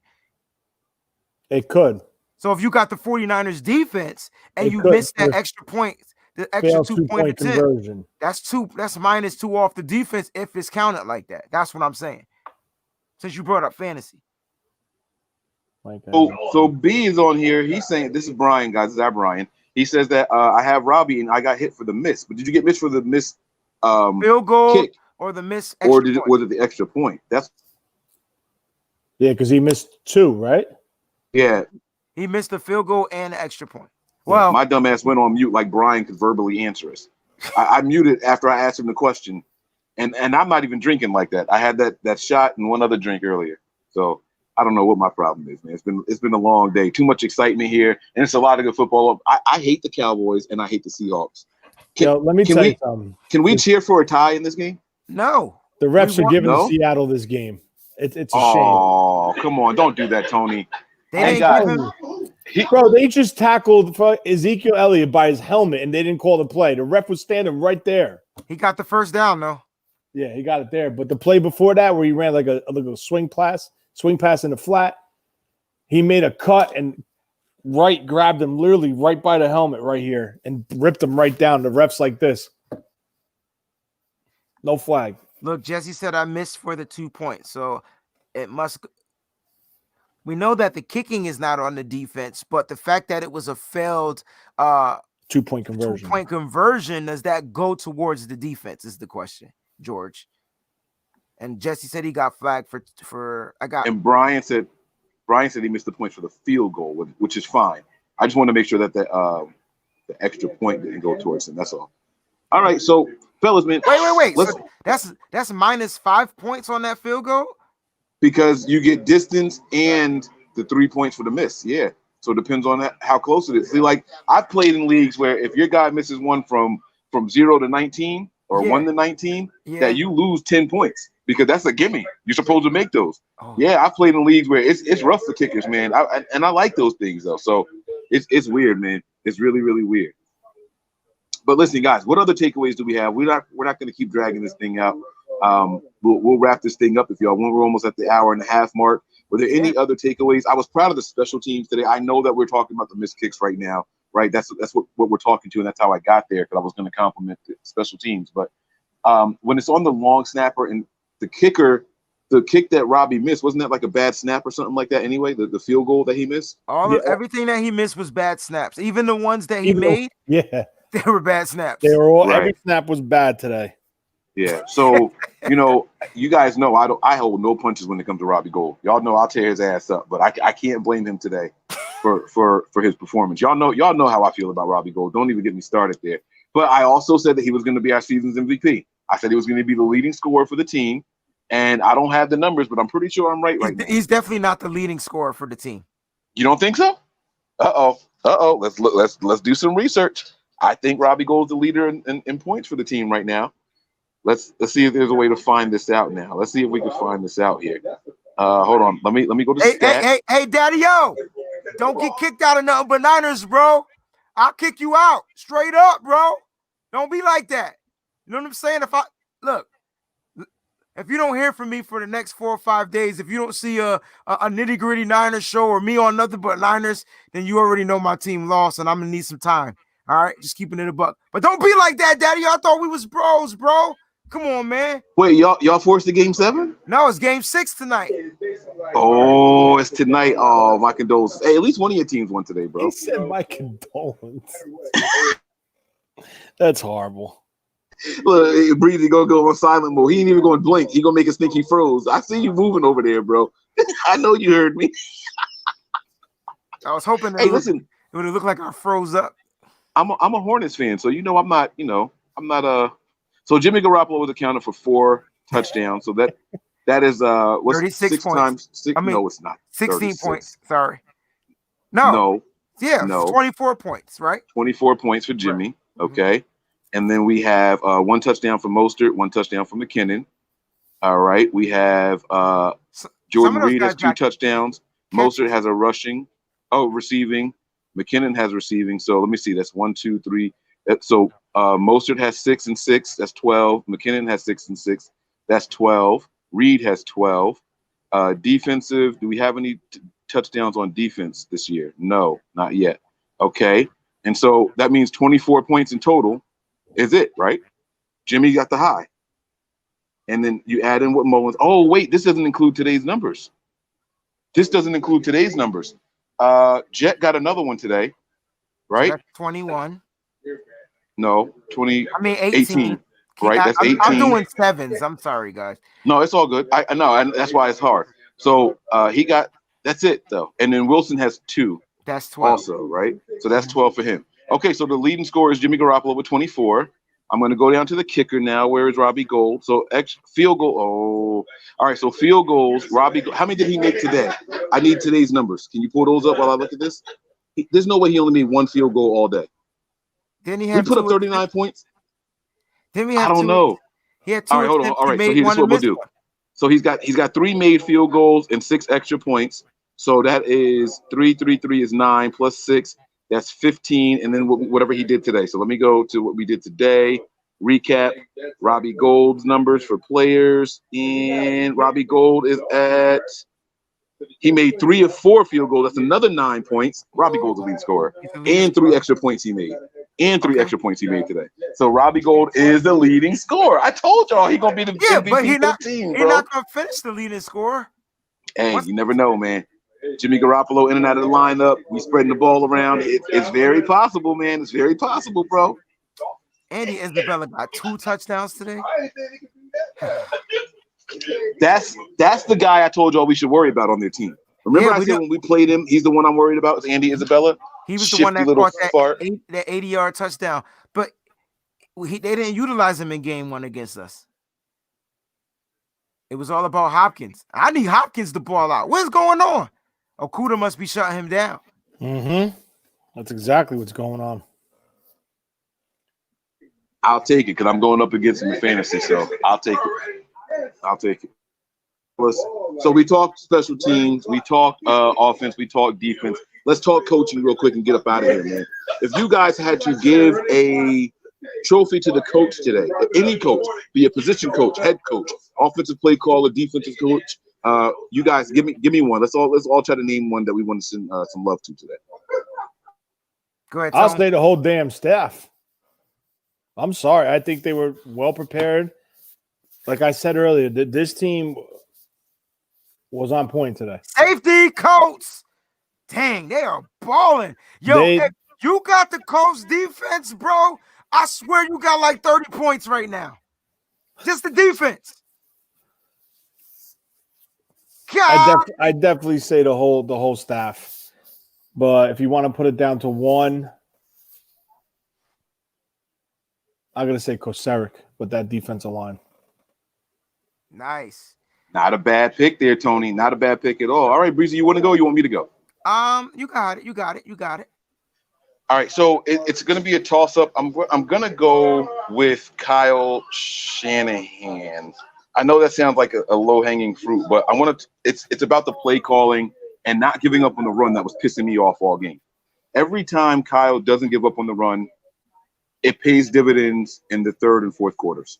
Speaker 4: It could.
Speaker 3: So if you got the 49ers defense and you missed that extra point, the extra 2-point conversion, that's -2 off the defense if it's counted like that. That's what I'm saying. Since you brought up fantasy.
Speaker 6: So B is on here. He's saying, this is Brian, guys. This is our Brian. He says that I have Robbie and I got hit for the miss. But did you get missed for the miss
Speaker 3: field goal
Speaker 6: kick,
Speaker 3: or the miss
Speaker 6: or was it the extra point?
Speaker 4: Because he missed 2, right?
Speaker 6: Yeah.
Speaker 3: He missed the field goal and an extra point.
Speaker 6: Yeah,
Speaker 3: Well,
Speaker 6: my dumb ass went on mute like Brian could verbally answer us. I muted after I asked him the question, and I'm not even drinking like that. I had that shot and one other drink earlier, so I don't know what my problem is, man. It's been a long day. Too much excitement here, and it's a lot of good football. I hate the Cowboys and I hate the Seahawks.
Speaker 4: Let me tell you something.
Speaker 6: Can we cheer for a tie in this game?
Speaker 3: no.
Speaker 4: The refs are giving
Speaker 6: no?
Speaker 4: Seattle this game. It's a shame.
Speaker 6: Oh, come on. Don't do that, Tony.
Speaker 3: They
Speaker 6: Hey,
Speaker 3: didn't
Speaker 6: guys.
Speaker 3: give him.
Speaker 4: Bro, they just tackled Ezekiel Elliott by his helmet, and they didn't call the play. The ref was standing right there.
Speaker 3: He got the first down, though.
Speaker 4: Yeah, he got it there. But the play before that, where he ran like a swing pass in the flat, he made a cut and grabbed him literally right by the helmet right here and ripped him right down. The ref's like this. No flag.
Speaker 3: Look, Jesse said I missed for the 2 points, so it must. We know that the kicking is not on the defense, but the fact that it was a failed
Speaker 4: 2-point conversion.
Speaker 3: 2-point conversion, does that go towards the defense? Is the question, George. And Jesse said he got flagged for.
Speaker 6: And Brian said he missed the point for the field goal, which is fine. I just want to make sure that the extra point didn't go towards him. That's all. All right, so fellas, man.
Speaker 3: Wait. So that's minus 5 points on that field goal?
Speaker 6: Because you get distance and the 3 points for the miss. Yeah. So it depends on how close it is. See, like I've played in leagues where if your guy misses one from 0 to 19 or 1 to 19, that you lose 10 points because that's a gimme. You're supposed to make those. Oh. Yeah, I've played in leagues where it's rough for kickers, man. I like those things though. So it's weird, man. It's really, really weird. But listen, guys, what other takeaways do we have? We're not going to keep dragging this thing out. We'll wrap this thing up if y'all want. We're almost at the hour and a half mark. Were there any other takeaways? I was proud of the special teams today. I know that we're talking about the missed kicks right now, right? That's what we're talking to, and that's how I got there because I was going to compliment the special teams. But when it's on the long snapper and the kicker, the kick that Robbie missed, wasn't that like a bad snap or something like that anyway? The field goal that he missed?
Speaker 3: Everything that he missed was bad snaps. Even the ones that he made, they were bad snaps.
Speaker 4: They were all every snap was bad today.
Speaker 6: Yeah, so you guys know I hold no punches when it comes to Robbie Gould. Y'all know I'll tear his ass up, but I can't blame him today for his performance. Y'all know how I feel about Robbie Gould. Don't even get me started there. But I also said that he was going to be our season's MVP. I said he was going to be the leading scorer for the team, and I don't have the numbers, but I'm pretty sure I'm right now.
Speaker 3: He's definitely not the leading scorer for the team.
Speaker 6: You don't think so? Let's do some research. I think Robbie Gould's the leader in points for the team right now. Let's see if there's a way to find this out now. Let's see if we can find this out here. Hold on. Let me go to stats.
Speaker 3: Hey, Daddy-O. Don't get kicked out of nothing but Niners, bro. I'll kick you out. Straight up, bro. Don't be like that. You know what I'm saying? If you don't hear from me for the next 4 or 5 days, if you don't see a nitty-gritty Niners show or me on nothing but Niners, then you already know my team lost and I'm going to need some time. All right? Just keeping it a buck. But don't be like that, Daddy. I thought we was bros, bro. Come on, man.
Speaker 6: Wait, y'all forced the game 7?
Speaker 3: No, it's game 6 tonight.
Speaker 6: Oh, it's tonight. Oh, my condolences. Hey, at least one of your teams won today, bro.
Speaker 4: He said my condolences. That's horrible.
Speaker 6: Look, Breezy gonna go on silent mode. He ain't even gonna blink. He gonna make us think he froze. I see you moving over there, bro. I know you heard me.
Speaker 3: I was hoping
Speaker 6: it
Speaker 3: would look like I froze up.
Speaker 6: I'm a Hornets fan, so I'm not So Jimmy Garoppolo was accounted for 4 touchdowns. So that is what's
Speaker 3: 36
Speaker 6: 6
Speaker 3: points.
Speaker 6: times 6? No, it's not.
Speaker 3: 16
Speaker 6: 36.
Speaker 3: points. Sorry. No. Yeah,
Speaker 6: no.
Speaker 3: 24 points, right?
Speaker 6: 24 points for Jimmy. Right. Okay. And then we have 1 touchdown for Mostert, 1 touchdown for McKinnon. All right. We have Jordan Reed has 2 touchdowns. Mostert has receiving. McKinnon has receiving. So let me see. That's 1, 2, 3. So Mostert has 6 and 6. That's 12. McKinnon has 6 and 6. That's 12. Reed has 12. Defensive. Do we have any touchdowns on defense this year? No, not yet. Okay. And so that means 24 points in total is it, right? Jimmy got the high. And then you add in what Mullens. Oh, wait, this doesn't include today's numbers. Jet got another one today, right?
Speaker 3: That's 21.
Speaker 6: No, 20.
Speaker 3: I mean 18.
Speaker 6: Right, that's 18.
Speaker 3: I'm doing 7s. I'm sorry, guys.
Speaker 6: No, it's all good. I know, and that's why it's hard. So he got that's it though. And then Wilson has 2.
Speaker 3: That's 12.
Speaker 6: Also, right? So that's 12 for him. Okay, so the leading scorer is Jimmy Garoppolo with 24. I'm going to go down to the kicker now. Where is Robbie Gould? So field goal. Oh, all right. So field goals. Robbie, how many did he make today? I need today's numbers. Can you pull those up while I look at this? There's no way he only made one field goal all day.
Speaker 3: Didn't he
Speaker 6: We
Speaker 3: have
Speaker 6: put up 39 points.
Speaker 3: Didn't we have
Speaker 6: I don't know.
Speaker 3: He had 2
Speaker 6: All right, hold on.
Speaker 3: attempts.
Speaker 6: All
Speaker 3: He
Speaker 6: right, so
Speaker 3: made
Speaker 6: here's
Speaker 3: one
Speaker 6: what
Speaker 3: and
Speaker 6: we'll
Speaker 3: missed
Speaker 6: do.
Speaker 3: one.
Speaker 6: So he's got 3 made field goals and 6 extra points. So that is 3 is 9 plus 6. That's 15, and then whatever he did today. So let me go to what we did today. Recap Robbie Gould's numbers for players, and Robbie Gould is he made 3 of 4 field goals. That's another 9 points. Robbie Gould's the lead scorer, and 3 extra points he made, extra points he made today. So Robbie Gould is the leading scorer. I told y'all he's gonna be the MVP
Speaker 3: but
Speaker 6: for the team, bro.
Speaker 3: He's not gonna finish the leading scorer.
Speaker 6: Hey, you never know, man. Jimmy Garoppolo in and out of the lineup. We spreading the ball around. It's very possible, man. It's very possible, bro.
Speaker 3: Andy Isabella got 2 touchdowns today.
Speaker 6: That's the guy I told y'all we should worry about on their team. Remember I said when we played him, he's the one I'm worried about. It's Andy Isabella.
Speaker 3: He was the one that caught that 80-yard touchdown. But they didn't utilize him in game 1 against us. It was all about Hopkins. I need Hopkins to ball out. What's going on? Okuda must be shutting him down.
Speaker 4: Mm-hmm. That's exactly what's going on.
Speaker 6: I'll take it because I'm going up against him in fantasy, so I'll take it. So we talked special teams, we talked offense, we talked defense. Let's talk coaching real quick and get up out of here, man. If you guys had to give a trophy to the coach today, any coach, be a position coach, head coach, offensive play caller, defensive coach, you guys give me one. Let's all try to name one that we want to send some love to today.
Speaker 3: Go ahead,
Speaker 4: I'll say the whole damn staff. I'm sorry. I think they were well prepared. Like I said earlier, this team was on point today.
Speaker 3: Safety coach. Dang, they are balling. Yo, if you got the Colts defense, bro, I swear you got like 30 points right now. Just the defense.
Speaker 4: I definitely say the whole staff. But if you want to put it down to one, I'm going to say Kosaric with that defensive line.
Speaker 3: Nice.
Speaker 6: Not a bad pick there, Tony. Not a bad pick at all. All right, Breezy, you want to go? You want me to go?
Speaker 3: You got it.
Speaker 6: All right, so it's going to be a toss-up. I'm going to go with Kyle Shanahan. I know that sounds like a low-hanging fruit, but I want to. It's about the play calling and not giving up on the run that was pissing me off all game. Every time Kyle doesn't give up on the run, it pays dividends in the third and fourth quarters.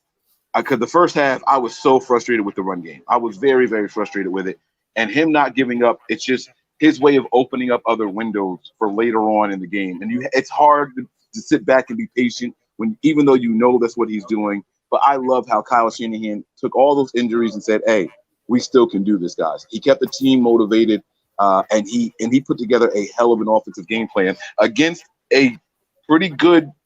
Speaker 6: Because the first half, I was so frustrated with the run game. I was very, very frustrated with it. And him not giving up, it's just his way of opening up other windows for later on in the game. And it's hard to sit back and be patient even though you know that's what he's doing. But I love how Kyle Shanahan took all those injuries and said, hey, we still can do this, guys. He kept the team motivated, and he put together a hell of an offensive game plan against a pretty good –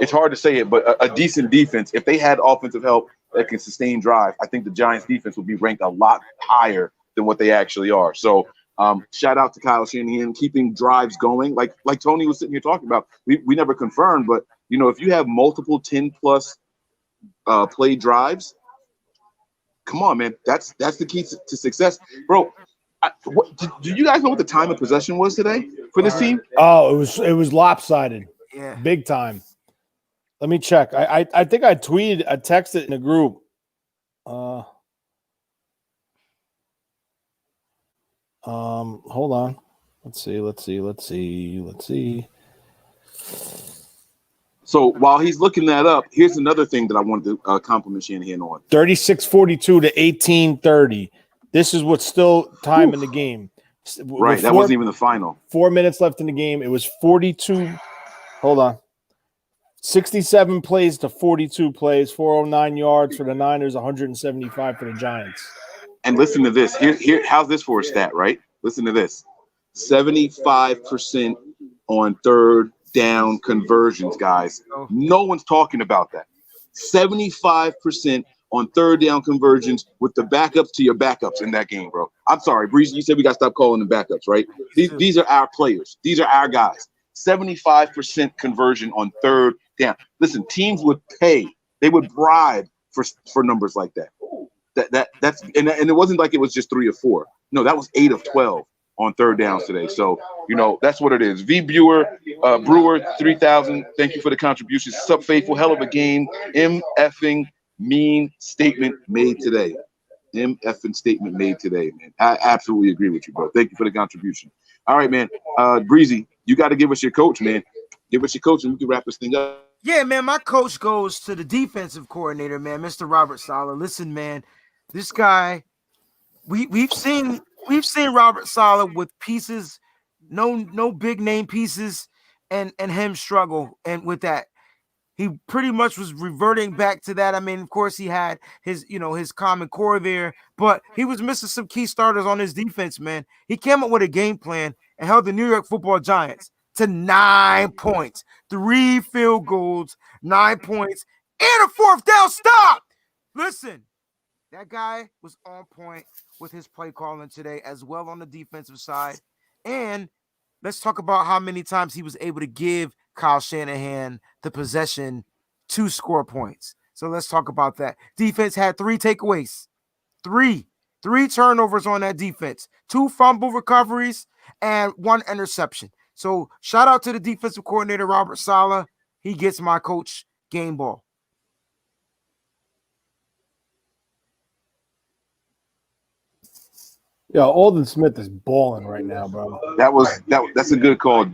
Speaker 6: it's hard to say it, but a decent defense. If they had offensive help that can sustain drive, I think the Giants defense would be ranked a lot higher than what they actually are. So shout out to Kyle Shanahan keeping drives going. Like Tony was sitting here talking about, we never confirmed, but if you have multiple 10+ play drives, come on, man. That's the key to success. Bro, do you guys know what the time of possession was today for this team?
Speaker 4: Oh, it was lopsided.
Speaker 3: Yeah.
Speaker 4: Big time. Let me check. I think I texted in the group. Hold on. Let's see.
Speaker 6: So while he's looking that up, here's another thing that I wanted to compliment Shanahan on.
Speaker 4: 36-42 to 18-30. This is what's still time in the game.
Speaker 6: Right, that wasn't even the final.
Speaker 4: 4 minutes left in the game. It was 42. Hold on. 67 plays to 42 plays, 409 yards for the Niners, 175 for the Giants.
Speaker 6: And listen to this. Here, how's this for a stat, right? Listen to this. 75% on third down conversions, guys. No one's talking about that. 75% on third down conversions with the backups to your backups in that game, bro. I'm sorry, Breezy, you said we got to stop calling them backups, right? These are our players. These are our guys. 75% conversion on third down. Listen, teams would pay. They would bribe for numbers like that. That's and it wasn't like it was just 3 or 4. No, that was 8 of 12 on third downs today. So, that's what it is. V Brewer 3000. Thank you for the contributions. Sup faithful, hell of a game. M effing mean statement made today. M effing statement made today, man. I absolutely agree with you, bro. Thank you for the contribution. All right, man. Breezy, you got to give us your coach, man. Give us your coach, and we can wrap this thing up.
Speaker 3: Yeah, man, my coach goes to the defensive coordinator, man, Mr. Robert Saleh. Listen, man, this guy, we've seen Robert Saleh with pieces, no big name pieces, and him struggle, and with that. He pretty much was reverting back to that. I mean, of course, he had his common core there, but he was missing some key starters on his defense, man. He came up with a game plan and held the New York Football Giants to 9 points, 3 field goals, 9 points, and a 4th down stop. Listen, that guy was on point with his play calling today as well on the defensive side. And let's talk about how many times he was able to give Kyle Shanahan the possession to score points. So let's talk about that. Defense had 3 takeaways, three turnovers on that defense, 2 fumble recoveries, and 1 interception. So shout out to the defensive coordinator, Robert Saleh. He gets my coach game ball.
Speaker 4: Yeah, Alden Smith is balling right now, bro.
Speaker 6: That's a good call.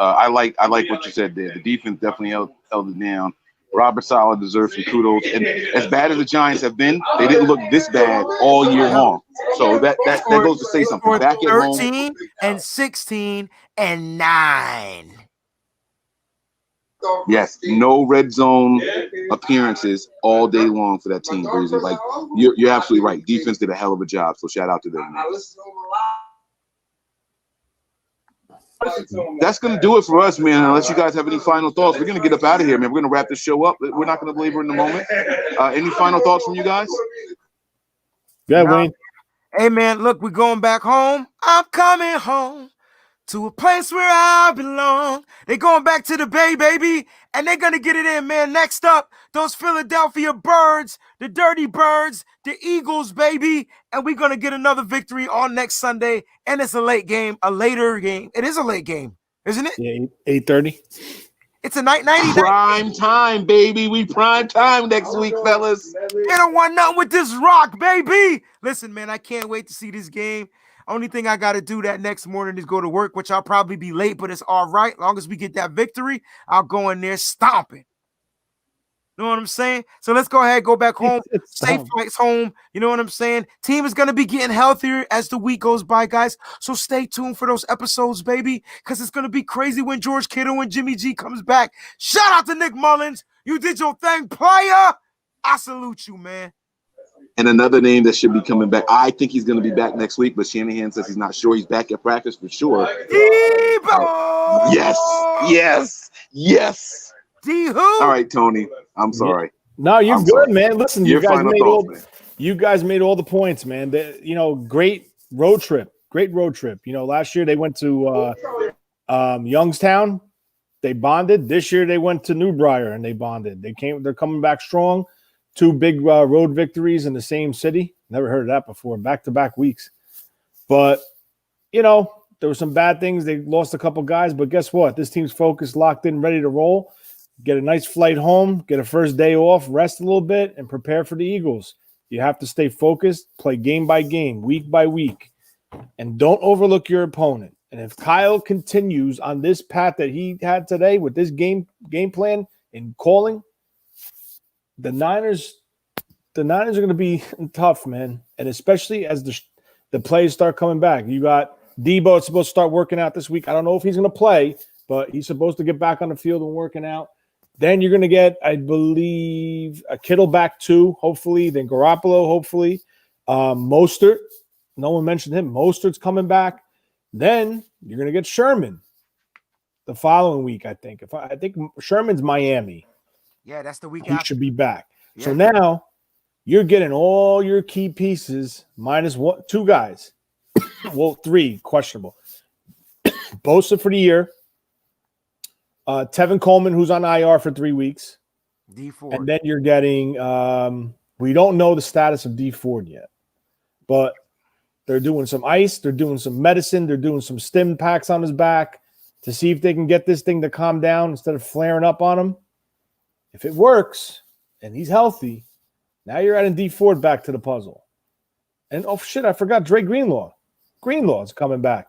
Speaker 6: I like what you said there. The defense definitely held it down. Robert Saleh deserves some kudos. And as bad as the Giants have been, they didn't look this bad all year long. So that goes to say something. Back at
Speaker 3: 13 and 16 and 9.
Speaker 6: Yes, no red zone appearances all day long for that team, Breezy. Like you're absolutely right. Defense did a hell of a job. So shout out to them, man. That's gonna do it for us, man. Unless you guys have any final thoughts, we're gonna get up out of here, man. We're gonna wrap this show up. We're not gonna belabor in the moment. Any final thoughts from you guys?
Speaker 4: Yeah, Wayne.
Speaker 3: Hey, man, look, we're going back home. I'm coming home to a place where I belong. They're going back to the Bay, baby, and they're going to get it in, man. Next up, those Philadelphia Birds, the Dirty Birds, the Eagles, baby, and we're going to get another victory on next Sunday, and it's a later game. It is a late game, isn't it?
Speaker 4: Yeah, 8:30.
Speaker 3: It's a night.
Speaker 6: Prime time, baby. We prime time next week, fellas.
Speaker 3: They don't want nothing with this rock, baby. Listen, man, I can't wait to see this game. Only thing I got to do that next morning is go to work, which I'll probably be late, but it's all right. As long as we get that victory, I'll go in there stomping. You know what I'm saying? So let's go ahead, go back home. Safe flights home. You know what I'm saying? Team is going to be getting healthier as the week goes by, guys. So stay tuned for those episodes, baby, because it's going to be crazy when George Kittle and Jimmy G comes back. Shout out to Nick Mullens. You did your thing, player. I salute you, man.
Speaker 6: And another name that should be coming back. I think he's going to be back next week, but Shanahan says he's not sure. He's back at practice for sure. Yes.
Speaker 3: D-who?
Speaker 6: All right, Tony. I'm sorry.
Speaker 4: No, you're good,
Speaker 6: sorry.
Speaker 4: Man. Listen, you guys made all the points, man. Great road trip. Last year they went to Youngstown. They bonded. This year they went to Newbriar and they bonded. They're coming back strong. 2 big road victories in the same city. Never heard of that before. Back-to-back weeks. But, there were some bad things. They lost a couple guys, but guess what? This team's focused, locked in, ready to roll. Get a nice flight home, get a first day off, rest a little bit, and prepare for the Eagles. You have to stay focused, play game by game, week by week, and don't overlook your opponent. And if Kyle continues on this path that he had today with this game plan and calling, the Niners are going to be tough, man. And especially as the plays start coming back. You got Debo supposed to start working out this week. I don't know if he's going to play, but he's supposed to get back on the field and working out. Then you're going to get, I believe, a Kittle back too, hopefully. Then Garoppolo, hopefully. Mostert. No one mentioned him. Mostert's coming back. Then you're going to get Sherman the following week, I think. I think Sherman's Miami.
Speaker 3: Yeah, that's the week
Speaker 4: he
Speaker 3: after.
Speaker 4: should be back.
Speaker 3: Yeah.
Speaker 4: So now you're getting all your key pieces minus two guys. Well, 3 questionable. Bosa for the year. Tevin Coleman, who's on IR for 3 weeks.
Speaker 3: D Ford.
Speaker 4: And then you're getting we don't know the status of D Ford yet, but they're doing some ice, they're doing some medicine, they're doing some stim packs on his back to see if they can get this thing to calm down instead of flaring up on him. If it works and he's healthy, now you're adding D Ford back to the puzzle. And oh shit, I forgot Dre Greenlaw. Greenlaw's coming back.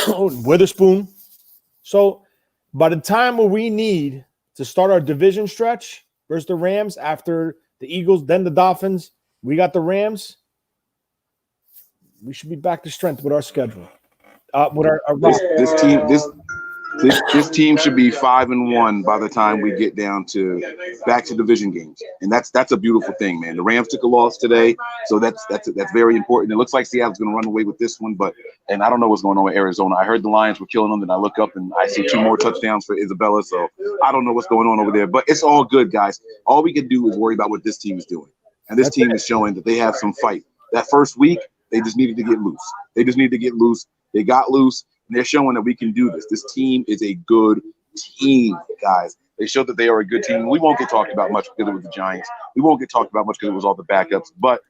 Speaker 4: Witherspoon. So by the time where we need to start our division stretch versus the Rams, after the Eagles, then the Dolphins, we got the Rams. We should be back to strength with our schedule. With our
Speaker 6: this team should be 5-1 by the time we get down to back to division games, and that's a beautiful thing, man. The Rams took a loss today, so that's very important. It looks like Seattle's going to run away with this one, and I don't know what's going on with Arizona. I heard the Lions were killing them, and I look up and I see 2 more touchdowns for Isabella, so I don't know what's going on over there. But it's all good, guys. All we can do is worry about what this team is doing, and this team is showing that they have some fight. That first week, they just needed to get loose. They got loose. And they're showing that we can do this. This team is a good team, guys. They showed that they are a good team. We won't get talked about much because it was the Giants. We won't get talked about much because it was all the backups. But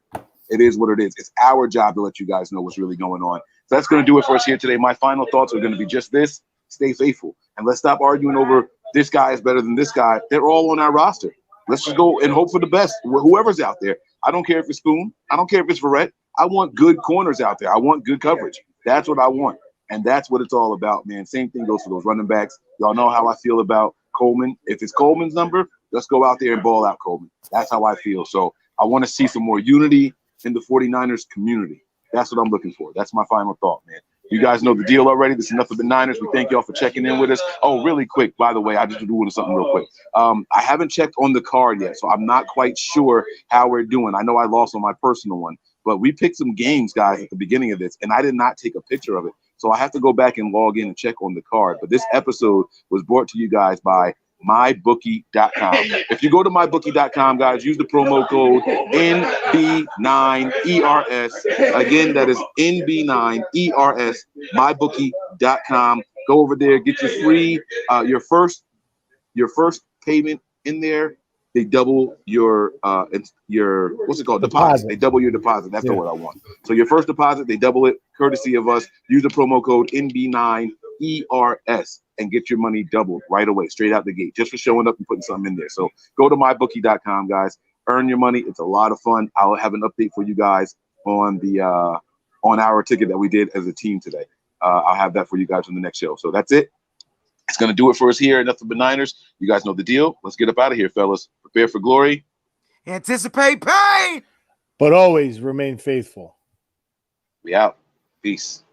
Speaker 6: it is what it is. It's our job to let you guys know what's really going on. So that's going to do it for us here today. My final thoughts are going to be just this. Stay faithful. And let's stop arguing over this guy is better than this guy. They're all on our roster. Let's just go and hope for the best. Whoever's out there. I don't care if it's Spoon. I don't care if it's Verrett. I want good corners out there. I want good coverage. That's what I want. And that's what it's all about, man. Same thing goes for those running backs. Y'all know how I feel about Coleman. If it's Coleman's number, let's go out there and ball out Coleman. That's how I feel. So I want to see some more unity in the 49ers community. That's what I'm looking for. That's my final thought, man. You guys know the deal already. This is Nothing But Niners. We thank y'all for checking in with us. Oh, really quick, by the way, I just doing something real quick. I haven't checked on the card yet, so I'm not quite sure how we're doing. I know I lost on my personal one, but we picked some games, guys, at the beginning of this, and I did not take a picture of it. So I have to go back and log in and check on the card. But this episode was brought to you guys by mybookie.com. If you go to mybookie.com, guys, use the promo code NB9ERS. Again, that is NB9ERS, mybookie.com. Go over there, get your free, your first payment in there. They double your what's it called? Deposit. They double your deposit. That's the word I want. So your first deposit, they double it, courtesy of us. Use the promo code NB9ERS and get your money doubled right away, straight out the gate, just for showing up and putting something in there. So go to mybookie.com, guys. Earn your money. It's a lot of fun. I'll have an update for you guys on the on our ticket that we did as a team today. I'll have that for you guys on the next show. So that's it. It's going to do it for us here at Nothing But Niners. You guys know the deal. Let's get up out of here, fellas. Prepare for glory.
Speaker 3: Anticipate pain.
Speaker 4: But always remain faithful.
Speaker 6: We out. Peace.